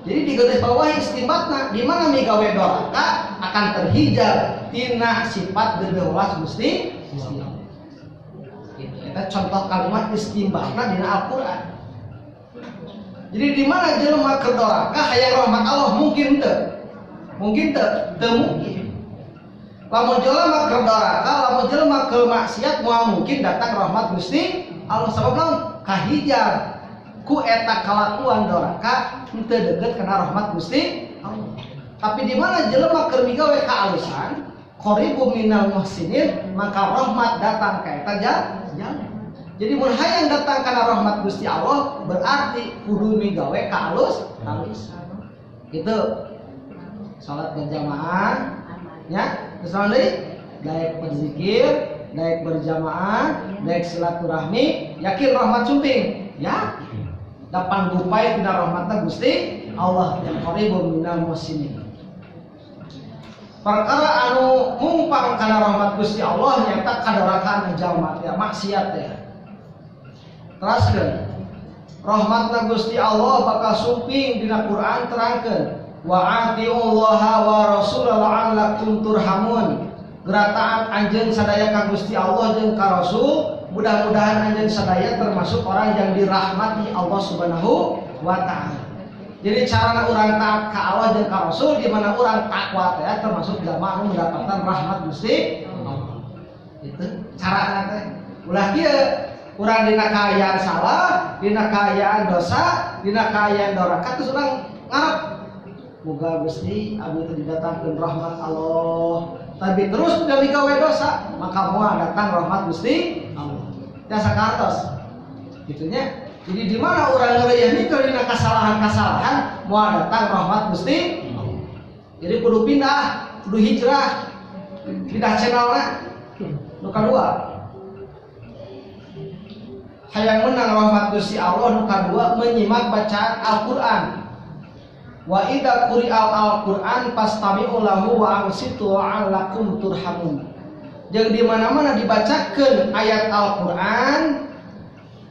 Jadi di garis bawah istimbatna di mana migawe doraka akan terhijab tina sifat gedeulas Gusti Allah. Gitu. Eta contoh kalimat istimbatna dina Al-Qur'an. Jadi di mana jelema keur doraka hayang rahmat Allah mungkin teu? Mungkin teu mungkin. Lamun jelema keur doraka, lamun jelema keur maksiat moal mungkin datang rahmat Gusti Allah sabab naon? Kahijab ku eta kalakuan doraka henteu deukeut kana rahmat Gusti Allah. Tapi di mana jelema keur migawe kaalusan, qaribun minal muhsinin, maka rahmat datang ka eta jalma. Jadi mun hayang datang kana rahmat Gusti Allah berarti kudu migawe kaalusan. Gitu. Salat berjamaah ya, terus daek berzikir, daek berjamaah, daek silaturahmi, yakin rahmat sumping. Ya. Dapan gupai tina rahmatna Gusti Allah yang qaribun minal muhsinin. Perkara anu mumpang kana rahmat Gusti Allah nyata kadarakan jalma ya maksiat ya. Teruskeun rahmatna Gusti Allah bakal sumping dina Quran terangkeun wa atiullaha wa rasulahu la'allakum turhamun. Gerataan anjeun sadaya ka Gusti Allah jeung ka Rasul, mudah-mudahan anjeun sadaya termasuk orang yang dirahmati Allah Subhanahu wa taala. Jadi cara urang taat ka Allah jeung ka Rasul di mana urang takwa teh termasuk jalma anu mendapatkan rahmat Gusti Allah. Itu carana teh. Ulah kieu urang dina kaayaan salah, dina kaayaan dosa, dina kaayaan doraka terus urang ngarep muga Gusti abdi teh didatangkeun rahmat Allah. Tapi terus udah migawe dosa, maka moal datang rahmat Gusti Allah. Jasa kantos. Gitunya. Jadi di mana urang ngeureuyeuh mikeun dina kasalahan-kasalahan, moal datang rahmat Gusti Allah. Jadi kudu pindah, kudu hijrah. Pindah channelna. Nu kadua. Hayang menang rahmat Gusti Allah, nu kadua menyimak bacaan Al-Qur'an. Wa idza quri'al al-Qur'an fastami'u lahu wa ansitu la'allakum turhamun. Jeung di mana-mana dibacakeun ayat Al-Qur'an,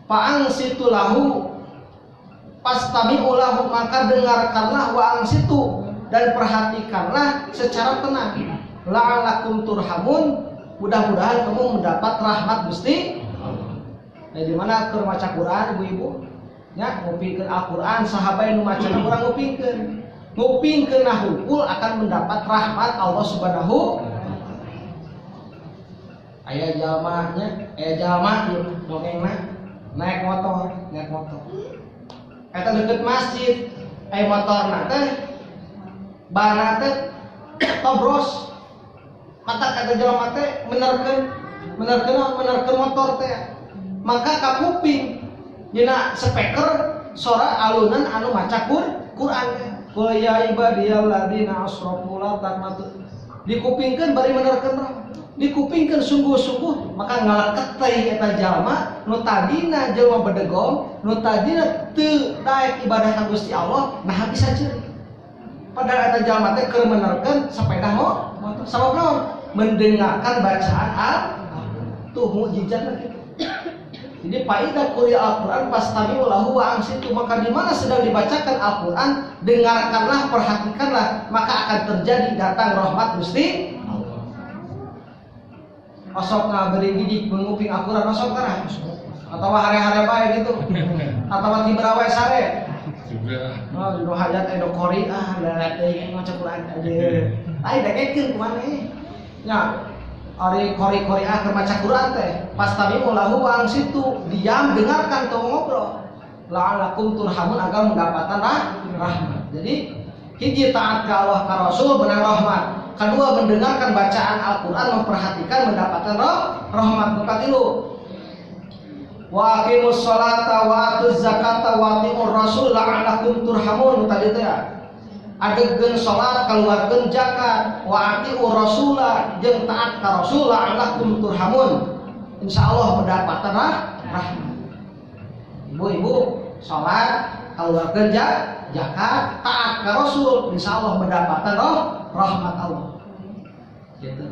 fa ansitu lahu fastami'u lahu, maka dengarkanlah wa ansitu dan perhatikanlah secara tenang. La'allakum turhamun, Mudah-mudahan kamu mendapat rahmat Gusti. Nah, di mana keur maca Quran ibu-ibu? Ya, ngupingkeun Al-Qur'an sahabat nu maca urang ngupingkeun. Ngupingkeun hungkul akan mendapat rahmat Allah Subhanahu. Aya jalma dongengna naik motor. Eta deket masjid, aya motorna teh bana teh tobros. Mata kata jalma teh menerkeun motor teh. Maka ka kuping dina speaker sora alunan anu maca Quran teh. Qul ya ibadiyalladzina asrafu la taqnatu. Dikupingkeun bari menerkeun dikupingkeun sungguh-sungguh maka ngalaket teh eta jalma nu tadina jalma bedegong nu tadina teu daek ibadah ka Gusti Allah nah bisa ceurik padahal eta jalma teh keur menerkeun sepeda motor sabab naon mendengarkan bacaan tuh mukjizatna kitu. Jadi faedah kuliah Al-Qur'an pastami'u lahu wa ansitu, maka di mana sedang dibacakan Al-Qur'an dengarkanlah, perhatikanlah, maka akan terjadi datang rahmat Gusti. Osok ngaberi didik menguping Al-Qur'an osok kana atau hari-hari bae gitu atau tibarawe sare juga nu hajat aya qori lalat teh maca Qur'an aja ai dakekeun kumaha nya ari qori keur maca Qur'an teh pastami'u lahu wa ansitu diam dengarkan tuh ngobrol la'alakum turhamun agar mendapatkan rahmat. Jadi hiji taat ke Allah ka Rasul benar rahmat. Kedua mendengarkan bacaan Al-Qur'an memperhatikan mendapatkan rahmat. Katilu wa aqimus sholata wa atuz zakata wa atiur rasul la'alakum turhamun tadi teh adegeun salat kaluarkeun zakat wa atiur rasula jeung taat ka Rasul la'alakum turhamun insyaallah mendapatkan rahmat. Ibu-ibu salat kaluarkeun zakat taat ka Rasul insyaallah mendapatkan rahmat Allah. Gitu.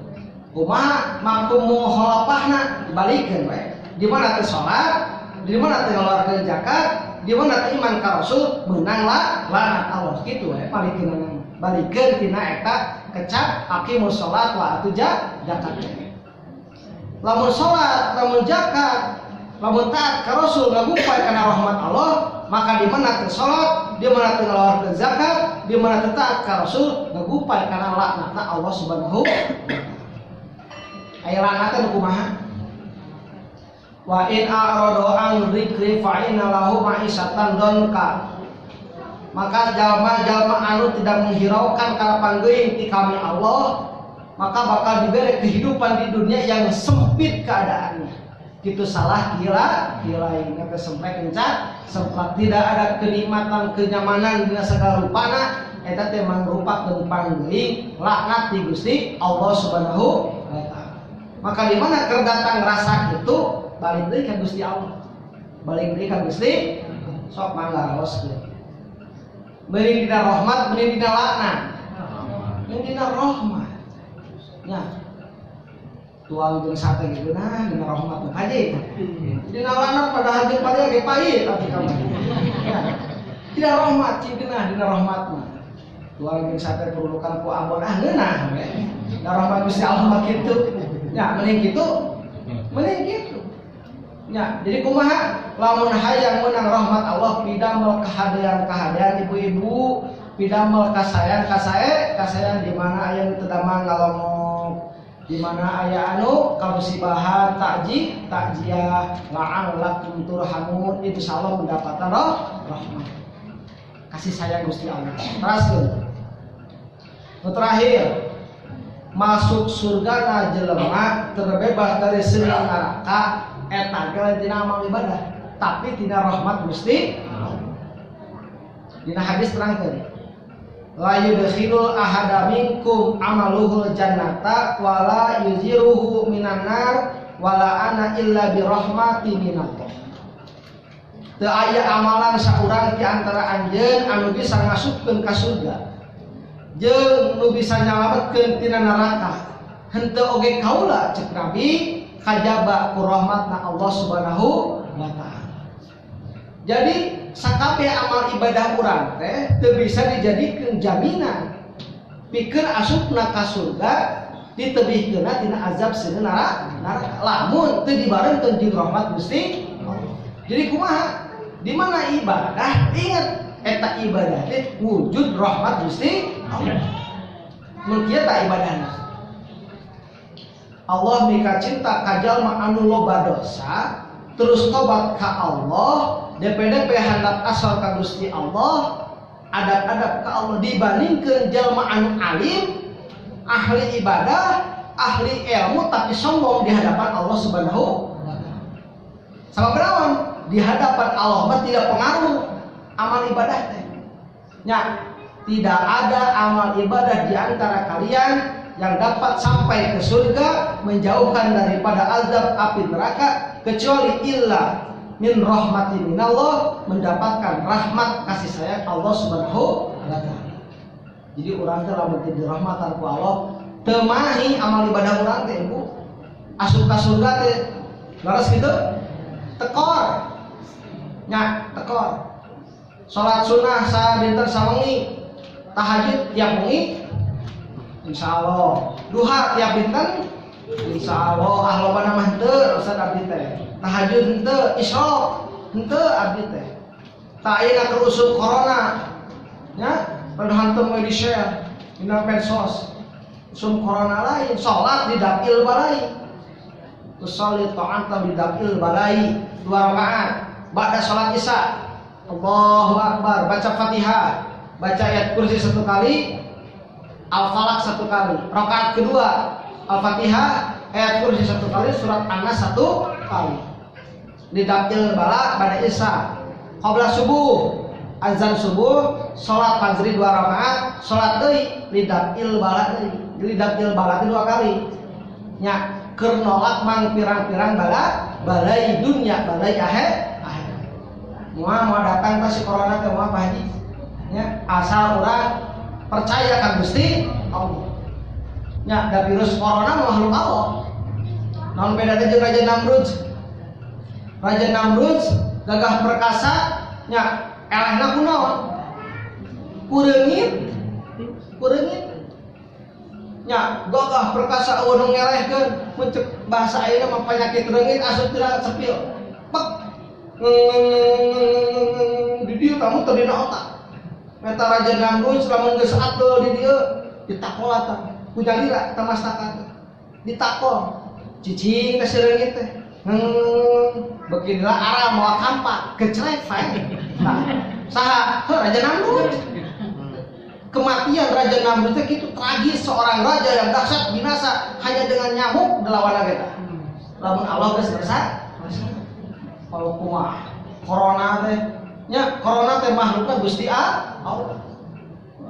Kumaha makum mukhalafahna dibalikeun we. Di mana teh salat, di mana teh ngeluarkeun zakat, di mana teh iman ka Rasul menang laknat Allah kitu we balikeun tina eta kecap aqimus sholat wa atu zakat. Lamun salat, lamun zakat, lamun taat ka Rasul ngagupay kana rahmat Allah, maka di mana teh salat, di mana teh ngeluarkeun zakat, di mana teh taat ka Rasul ngagupay kana laknatna Allah Subhanahu. Aya laknatna kumaha? Wa in a'radu an dzikri fa inna lahu ma'isatan donka. Maka jalma-jalma anu tidak menghiraukan kana panggeuing ti kami Allah, maka bakal diberi kehidupan di dunia yang sempit keadaannya. Kitu salah gila ini kesempet encat, sempat tidak ada kenikmatan kenyamanan dina segala rupana, eta teh mangrupakeun panggeuing laknat ti Gusti Allah Subhanahu wa taala. Maka di mana keur datang rasa kitu balik deui ka Gusti Allah. Balik deui ka Gusti sok mangga raoskeun. Beuring dina rahmat, beuring dina laknat. Yang dina rahmat. Nya. Tuang jeung sate gitu nah dina rahmat mah haji. Dina laknat padahal jeung pada ge pahit tapi kamu. Ya. Dina rahmat cingkeunah dina rahmat mah. Tuang jeung sate perulukan ku ambon ngeunah we. Dina rahmat Gusti Allah mah kitu. Ya, mending kitu. Ya, jadi kumaha lamun hayang menang rahmat Allah pidamel kahadian ibu-ibu, pidamel kasayang di mana aya nu teu damang ngalomok, di mana aya anu kamusibahan takjiah la'allakum turhamun itu insyaallah mendapatkan rahmat. Kasih sayang Gusti Allah. Teraskeun. Terakhir masuk surga na jelema terbebas dari selang neraka eta ge dina amal ibadah tapi tina rahmat Gusti. Dina hadis terangkeun la yudkhilul ahada minkum amaluhul jannata wala yuziruhu minan nar wala ana illa bi rahmati minallah. Teu aya amalan saurang di antara anjeun anu bisa ngasupkeun ka surga jeung nu bisa nyalametkeun tina neraka henteu oge kaula cek Nabi kajaba ku rahmatna Allah Subhanahu wa taala. Jadi sakabeh amal ibadah urang teh teu bisa dijadikeun jaminan pikeun asupna ka surga ditebihkeun tina azab seueur neraka lamun teu dibarengkeun jeung rahmat Gusti Allah. Jadi kumaha? Di mana ibadah? Ingat eta ibadah teh wujud rahmat Gusti Allah. Mun kieu ta ibadahna. Allah mika cinta ka jalma anu loba dosa terus tobat ka Allah, DPDP handap asal ka Gusti Allah, adab-adab ka Allah dibandingkeun jalma anu alim, ahli ibadah, ahli ilmu tapi sombong di hadapan Allah Subhanahu wa taala. Sabab naon? Di hadapan Allah mah tidak pengaruh amal ibadah teh. Nya, tidak ada amal ibadah di antara kalian yang dapat sampai ke surga menjauhkan daripada azab api neraka kecuali illa min rahmati minallah, mendapatkan rahmat kasih sayang Allah Subhanahu wa taala. Jadi urang teh lamun teu dirahmatan ku Allah teu mahi amal ibadah urang teh Bu asup ka surga teh laras kitu tekor. Nya tekor. Salat sunnah sadinten sawengi, tahajud tiap wengi insyaallah, duha tiap dinten insyaallah, ahlobana mah henteu ustaz abdi teh. Tahajud henteu, isyraq henteu abdi teh. Ta ayeuna keur usum corona nya, rada hanteum we di share dina medsos. Usum corona lain, salat di dapil balai. Tusalli ta'anta di dapil balai 2 rakaat ba'da salat isya. Allahu akbar, baca Fatihah, baca ayat kursi 1 kali, Al-Falaq 1 kali. Rakaat kedua Al-Fatihah, ayat kursi 1 kali, surat An-Nas 1 kali. Di dapil bala pada isya. Qabla subuh, azan subuh, salat maghrib 2 rakaat, salat deui di dapil bala deui. Di dapil bala 2 kali. Nya keur nolak mang pirang-pirang balai dunya, balai akhirat. Mau datang ke si corona teh mau Pak Haji. Ya, asal orang percaya kan Gusti Allah. Ya, da virus corona makhluk Allah. Naon bedana jeung Raja Namrud? Raja Namrud gagah perkasa nya elehna kunaon? Kureungit. Nya gagah perkasa eueuh ngelehkeun mun bahasa ayeuna mah penyakit reungit asup tina sepil. Pek di dieu kamu teu dina otak. Eta Raja Namrud lamun geus atul di dieu ditakolatan ku jalira eta mastaka ditakol cicing teh sereungit teh beginilah arah moal kampak gecrek fae. Nah, saha? Raja Namrud. Kematian Raja Namrud teh kitu tragis, seorang raja yang dahsyat binasa hanya dengan nyamuk delawan kita. Lamun Allah geus ngerasa kalau kumaha corona teh nya corona teh makhlukna Gusti Allah.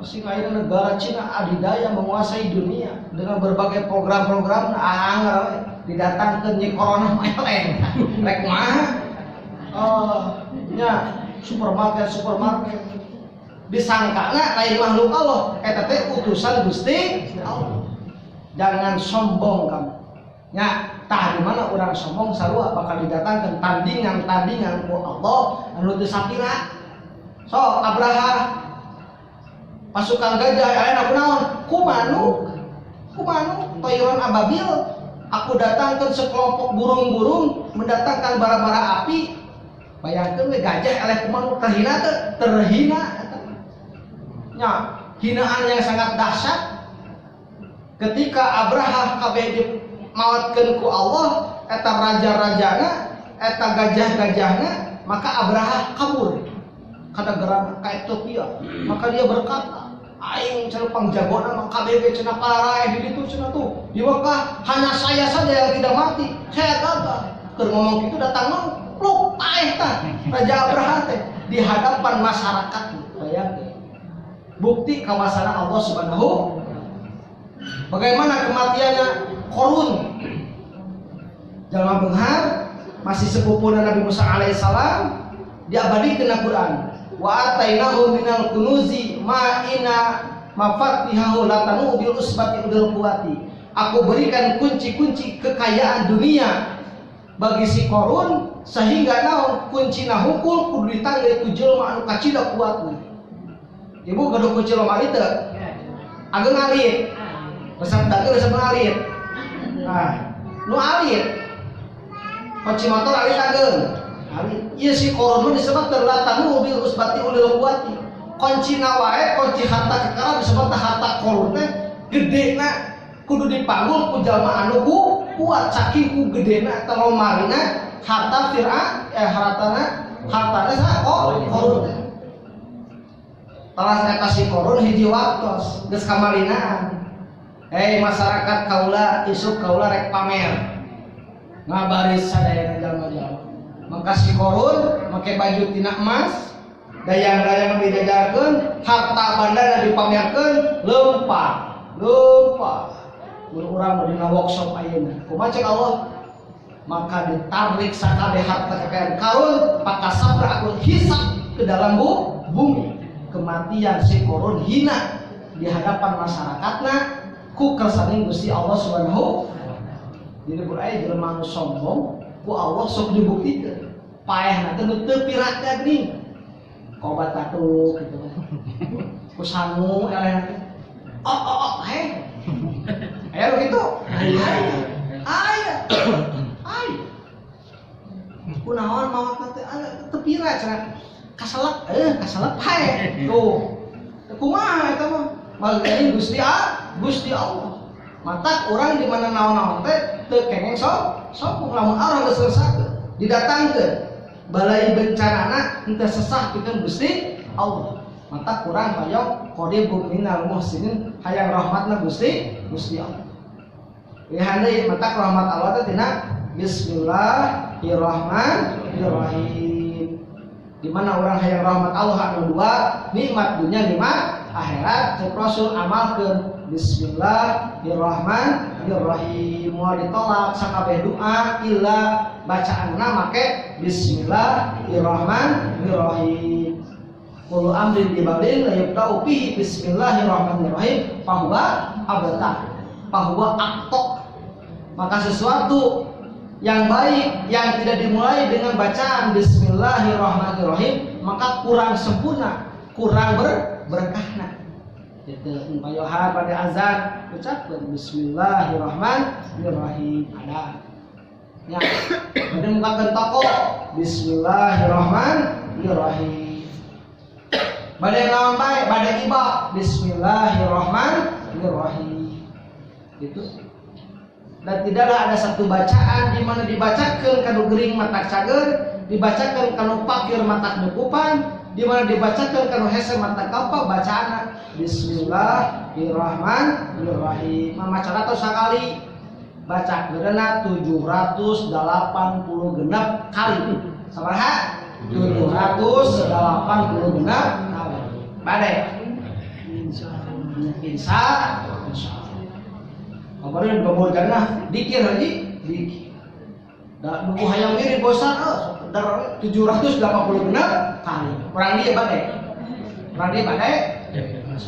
Sing ayeuna negara Cina adidaya menguasai dunia dengan berbagai program-program anggar didatangkeun nyi corona mah eleh. Rek kumaha? Nya supermarket disangkana lain makhluk Allah, eta teh utusan Gusti Allah. Jangan sombong kamu. Nya tah di mana orang sombong sarua bakal didatangkan tandingan ku Allah anu teu sapira. So Abraha pasukan gajah ayeuna kunaon? Kumanuk toiron ababil. Aku datangkan sekelompok burung-burung mendatangkan bara-bara api. Bayangkeun we gajah eleh kumanuk terhina teu? Terhina eta. Nya hinaan yang sangat dahsyat ketika Abraha kabeh mawatkeun ku Allah eta raja-rajana, eta gajah-gajahna, maka Abraha kabur ka negara ka Ethiopia. Maka dia berkata, aing cenah pangjagona mah kabeh ge cenah paraeh di ditu cenah tuh. Di Mekah hanya saya saja yang tidak mati. Saya gagal. Keur ngomong kitu datang pluk paeh tah Raja Abraha teh di hadapan masyarakat. Bayangkeun. Bukti kawasanan Allah Subhanahu. Bagaimana kematiannya Korun, jalma beunghar masih sepupuna Nabi Musa alaihissalam diabadikeun Al-Qur'an. Wa atainahu minal kunuzi ma ina mafatihahu latanu bil usbati udul quwati. Aku berikan kunci-kunci kekayaan dunia bagi si Korun sehingga naon kuncina hukul kudu ditangge ku jelema anu kacida kuatna. Ibu gaduh kunci lemari teu? Ageng alit. resep daging resep alit. Nah, nu alit. Kunci motor alit daging. Alit. Ieu si koron disebut terlatanu bil usbati ulil quwati. Kunci wae kunci harta kekara disebut harta koron teh gedena kudu dipanggul ku jalma anu kuat saking ku gedena teh lomarina harta hartana sa koron. Talas eta si koron hiji waktos geus kamarinaan. Masyarakat kaula isuk kaula rek pamer. Ngabaris sadayana jalma-jalma. Maka si korun make baju tina emas, dayang-dayang dijajakeun, harta banda dipamerkeun, leumpah. Mun urang dina workshop ayeuna. Kumaha cek Allah? Maka ditarik sakade harta kekayaan karun, pakasabra aku hisap ke dalam bumi. Kematian si korun hina di hadapan masyarakatna ku kersaning Gusti Allah Subhanahu. Jadi beraya jelema anu sombong ku Allah sok dibuktikeun. Paehna teh teu pirak geuning. Kobat batuk gitu. Ku sangu eleh. Ayo gitu. Aya. Kunaon mawakna teh teu pirak cenah. Kasalep hae. Tuh. Kumaha eta mah? Malgani Gusti Allah. Mata orang di mana naon-naon teh teu kengeng sombong lamun arah geus resake didatangkeun balai bencanana henteu sesah pikeun Gusti Allah. Mata kurang hoyong qadibun minal muhsinin hayang rahmatna Gusti Allah. Ya handai mata rahmat Allah teh tina bismillahirrahmanirrahim. Di mana orang hayang rahmat Allah anu dua nikmat dunia nikmat akhirat cek Rasul amalkeun bismillahirrahmanirrahim. Moal ditolak sakabeh doa illa bacaanna make bismillahirrahmanirrahim. Kullu amrin dibalin la yabda'u bihi bismillahirrahmanirrahim fahuwa abtar fahuwa aqta. Maka sesuatu yang baik yang tidak dimulai dengan bacaan bismillahirrahmanirrahim maka kurang sempurna, kurang berkahna. Itu umpayohan pada azan ucapkan bismillahirrahmanirrahim. Ada ya kemudian mukakan toko bismillahirrahmanirrahim. Badai naon bae badai iba bismillahirrahmanirrahim. Itu. Dan tidaklah ada satu bacaan di mana dibacakan kanu gering matak cager, dibacakan kanu pakir matak nukupan, di mana dibacakan kanu hese matak kapal bacaan bismillahirrahmanirrahim. Mamaca atau sakali baca geurana 780 genep kali. Sabaraha? 780 genep kali. Badai. Insyaallah. Kemarin babor jannah dikir haji dikir. Da nu hayang mirip bosan 780 genep kali. Kurang dia badai.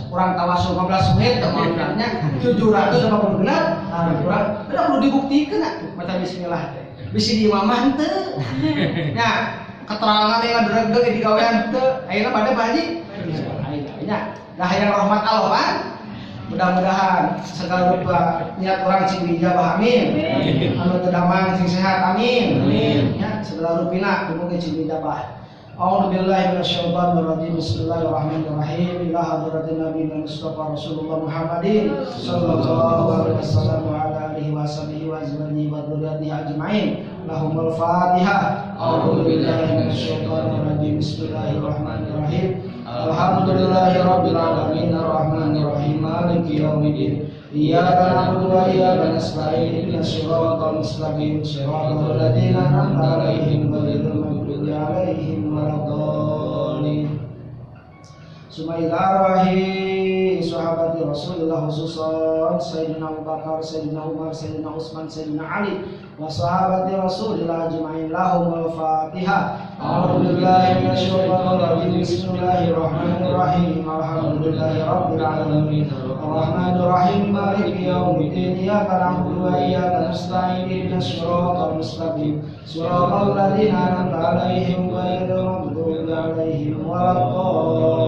Kurang tawasul 15 menit teman-temannya 780 genep kali kurang. Udah perlu dibuktikan maca bismillah teh. Bisi di mamah teu. Nya keterangan yang dereg-dereg di gawean teu. Ayeuna badai Pak Haji. Nya da hayang rahmat Allah kan. Mudah-mudahan segala rupa niat orang cing dijabah amin. Anu tedamang cing sehat amin. Ya segala rupina mugi cing dijabah. A'udzubillahi minasyaitonir rajim. Bismillahirrahmanirrahim. Ila hadratin Nabi Mustafa Rasulullah Muhammadin sallallahu alaihi wasallam wa ala alihi washabihi wa azwajihi wa dzurriyyatihi ajmain. Lahumul Fatihah. A'udzubillahi minasyaitonir rajim. Bismillahirrahmanirrahim. Alhamdulillahirabbil alamin arrahmanir rahim maliki yaumiddin iyyaka na'budu wa iyyaka nasta'in ihdinas siratal mustaqim siratal ladzina an'amta 'alaihim ghairil maghdubi 'alaihim waladdallin. Bismillahirrahmanirrahim. Sahabati Rasulullah khususan Sayyidina Abu Bakar, Sayyidina Umar, Sayyidina Utsman, Sayyidina Ali wa sahabati Rasulillah ajma'in. Lahumul Fatihah. A'udzubillahi minasyaitonir rajim. Bismillahirrahmanirrahim. Alhamdulillahi rabbil alamin. Arrahmanir rahim. Maliki yaumiddin. Iyyaka na'budu wa iyyaka nasta'in. Ihdinas siratal mustaqim. Siratal ladzina an'amta 'alaihim ghairil maghdubi 'alaihim waladdallin.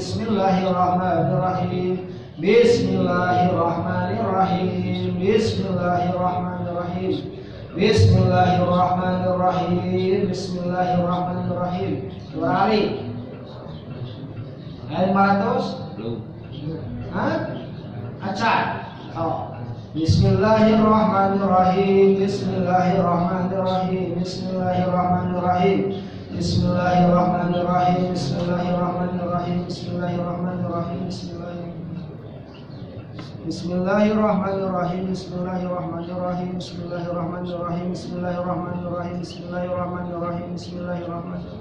Bismillahirrahmanirrahim. Bismillahirrahmanirrahim. Bismillahirrahmanirrahim. Bismillahirrahmanirrahim. Bismillahirrahmanirrahim. Dua kali. Ayat 500? Belum. Hah? Acak. Oh. Bismillahirrahmanirrahim. Bismillahirrahmanirrahim. Bismillahirrahmanirrahim. Bismillahirrahmanirrahim. Bismillahirrahmanirrahim. Bismillahirrahmanirrahim. Bismillahirrahmanirrahim. Bismillahirrahmanirrahim. Bismillahirrahmanirrahim. Bismillahirrahmanirrahim. Bismillahirrahmanirrahim. Bismillahirrahmanirrahim.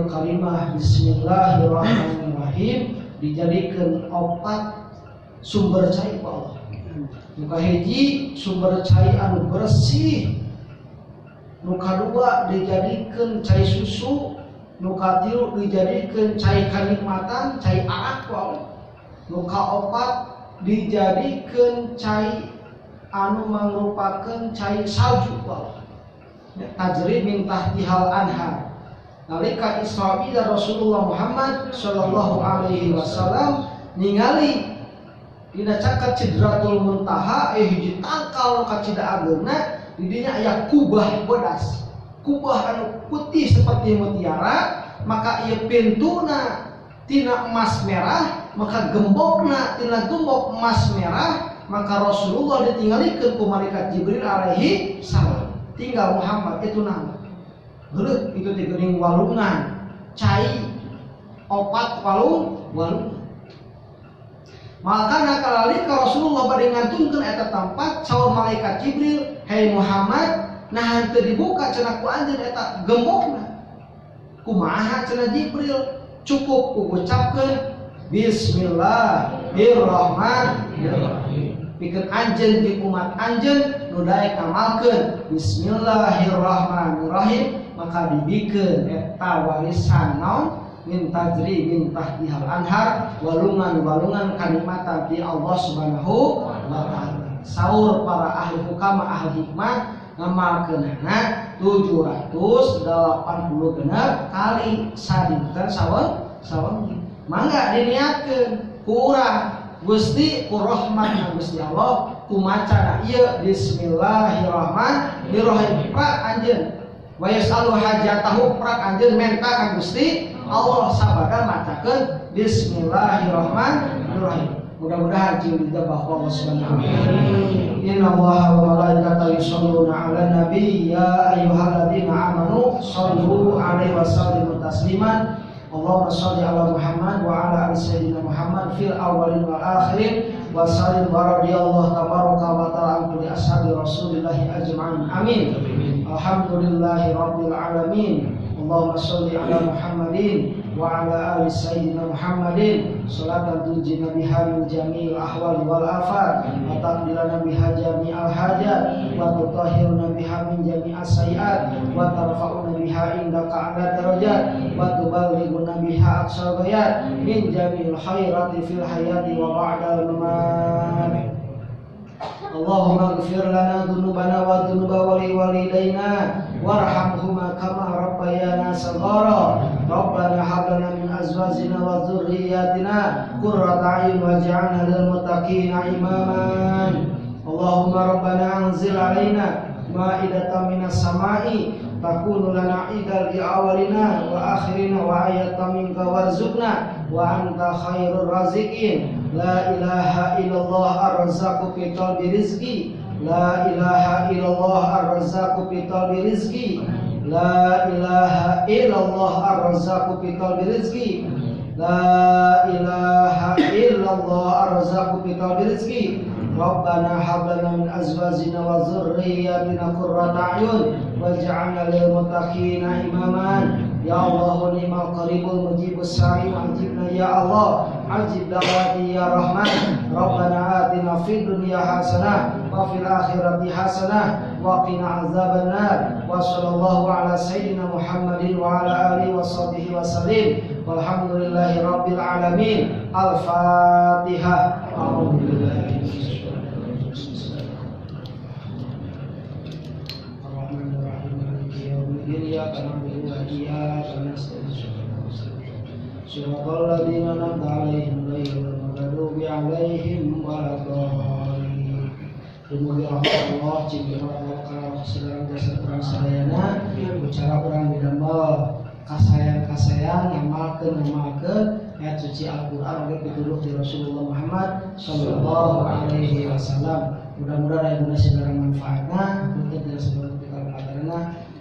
Kalimah Bismillahirrahmanirrahim dijadikan obat sumber cai ku Allah. Nu kahiji sumber cai anu bersih, nu kadua dijadikan cai susu, nu katilu dijadikan cai kanikmatan, cai aak ku Allah. Nu kaopat dijadikan cai anu mangrupakeun cai salju ku Allah. Tajri min tahtihal anhar. Nalika Isra Mi'raj Rasulullah Muhammad sallallahu alaihi wasallam ningali dina caket Sidratul Muntaha hiji tangkal ka cidaageuna di dinya aya kubah bedas. Kubah anu putih seperti mutiara, maka ieu pintuna tina emas merah, maka gembokna tina gembok emas merah, maka Rasulullah ditinggalikeun ku malaikat Jibril alaihi salam. Tinggal Muhammad itu nama. Gelut itu di geuning walungan, cai opat walungan. Maka nakalali ka Rasulullah bade ngantunkeun eta tempat saur malaikat Jibril, "Hei Muhammad, nah teu dibuka cenah ku anjeun eta gembokna." Kumaha cenah Jibril? Cukup ku ucapkeun Bismillahirrahmanirrahim. Pikeun anjeun di umat anjeun nu daek ngamalkeun Bismillahirrahmanirrahim, maka dibikeun eta warisan naon min tajri min tahtihal anhar, walungan-walungan kanikmatan di Allah Subhanahu wa taala. Saur para ahli hukama ahli hikmah ngamalkeunana 780 kali sadinten sawengi. Mangga diniatkeun ku urang Gusti ku rahmat Gusti Allah ku macana ieu Bismillahirrahmanirrahim. Prak anjeun wa yasalu hajatahu, prak anjeun menta ka Gusti Allah sabada macakeun Bismillahirrahmanirrahim. Mudah-mudahan jeung dijabah Allah Subhanahu wa taala. Innallaha wa malaikatahu yusholluna 'alan nabi ya ayyuhalladzina amanu shallu 'alaihi wa sallimu tasliman. Allahumma shalli ala Muhammad wa ala ali sayyidina Muhammad fil awwalin wal akhirin wa sallim wa radiyallahu tabaraka wa ta'ala an kulli ashabi Rasulillahi ajma'in. Amin. Alhamdulillahi rabbil alamin. Allahumma shalli ala Muhammadin wa ala ali sayyidina Muhammadin salatan tunjina biha min jami'il ahwali wal afat wa taqdilana biha jami'al hajat wa tutahhiruna biha min jami'as sayiat wa tarfa'una biha indaka a'la darajat wa tuballighuna biha aqsal ghayat min jami'il khairati fil hayati wa ba'dal mamat. Allahumma ighfir lana dhunubana wa dhunuba walidayna warhamhuma kama rabbayana shaghara. Rabbana hab lana min azwajina wa dhurriyyatina qurrata a'yun waj'alna lil muttaqina imaman. Allahumma rabbana anzil 'alaina ma'idatan minas sama'i takunu lana 'idan li awwalina wa akhirina wa ayatan minka warzuqna wa anta khairur raziqin. La ilaha illallah ar-razzaqu fi qalbi rizqi. La ilaha illallah ar-razzaqu fi qalbi rizqi. La ilaha illallah ar-razzaqu fi qalbi rizqi. La ilaha illallah ar-razzaqu fi qalbi rizqi. Rabbana hab lana min azwajina wa dzurriyyatina qurrata a'yun waj'alna lil muttaqina imaman. Ya Allah ni'mal qaribul mujibus sari ajibna ya Allah ajib da'wati ya Rahman. Rabbana atina fid dunya hasanah wa fil akhirati hasanah wa qina azabannar. Wa sallallahu ala sayyidina Muhammadin wa ala alihi wa sahbihi wa sallim. Walhamdulillahi rabbil alamin. Al-Fatihah. A'udzubillahi iyyaka na'budu wa iyyaka nasta'in. Shiratal ladzina an'amta 'alaihim ghairil maghdubi 'alaihim waladdallin. Dumugi Allah cing Allah sedang jasa urang sadayana bicara urang didamel kasayang ngamalkeun ayat suci Al-Qur'an oge pituduh ti Rasulullah Muhammad sallallahu alaihi wasallam. Mudah-mudahan aya segala manfaatna untuk tidak sebelum kita mengajarna.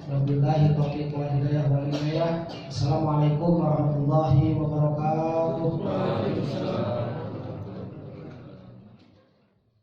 Wabillahi taufiq wal hidayah wal inayah. Assalamualaikum warahmatullahi wabarakatuh.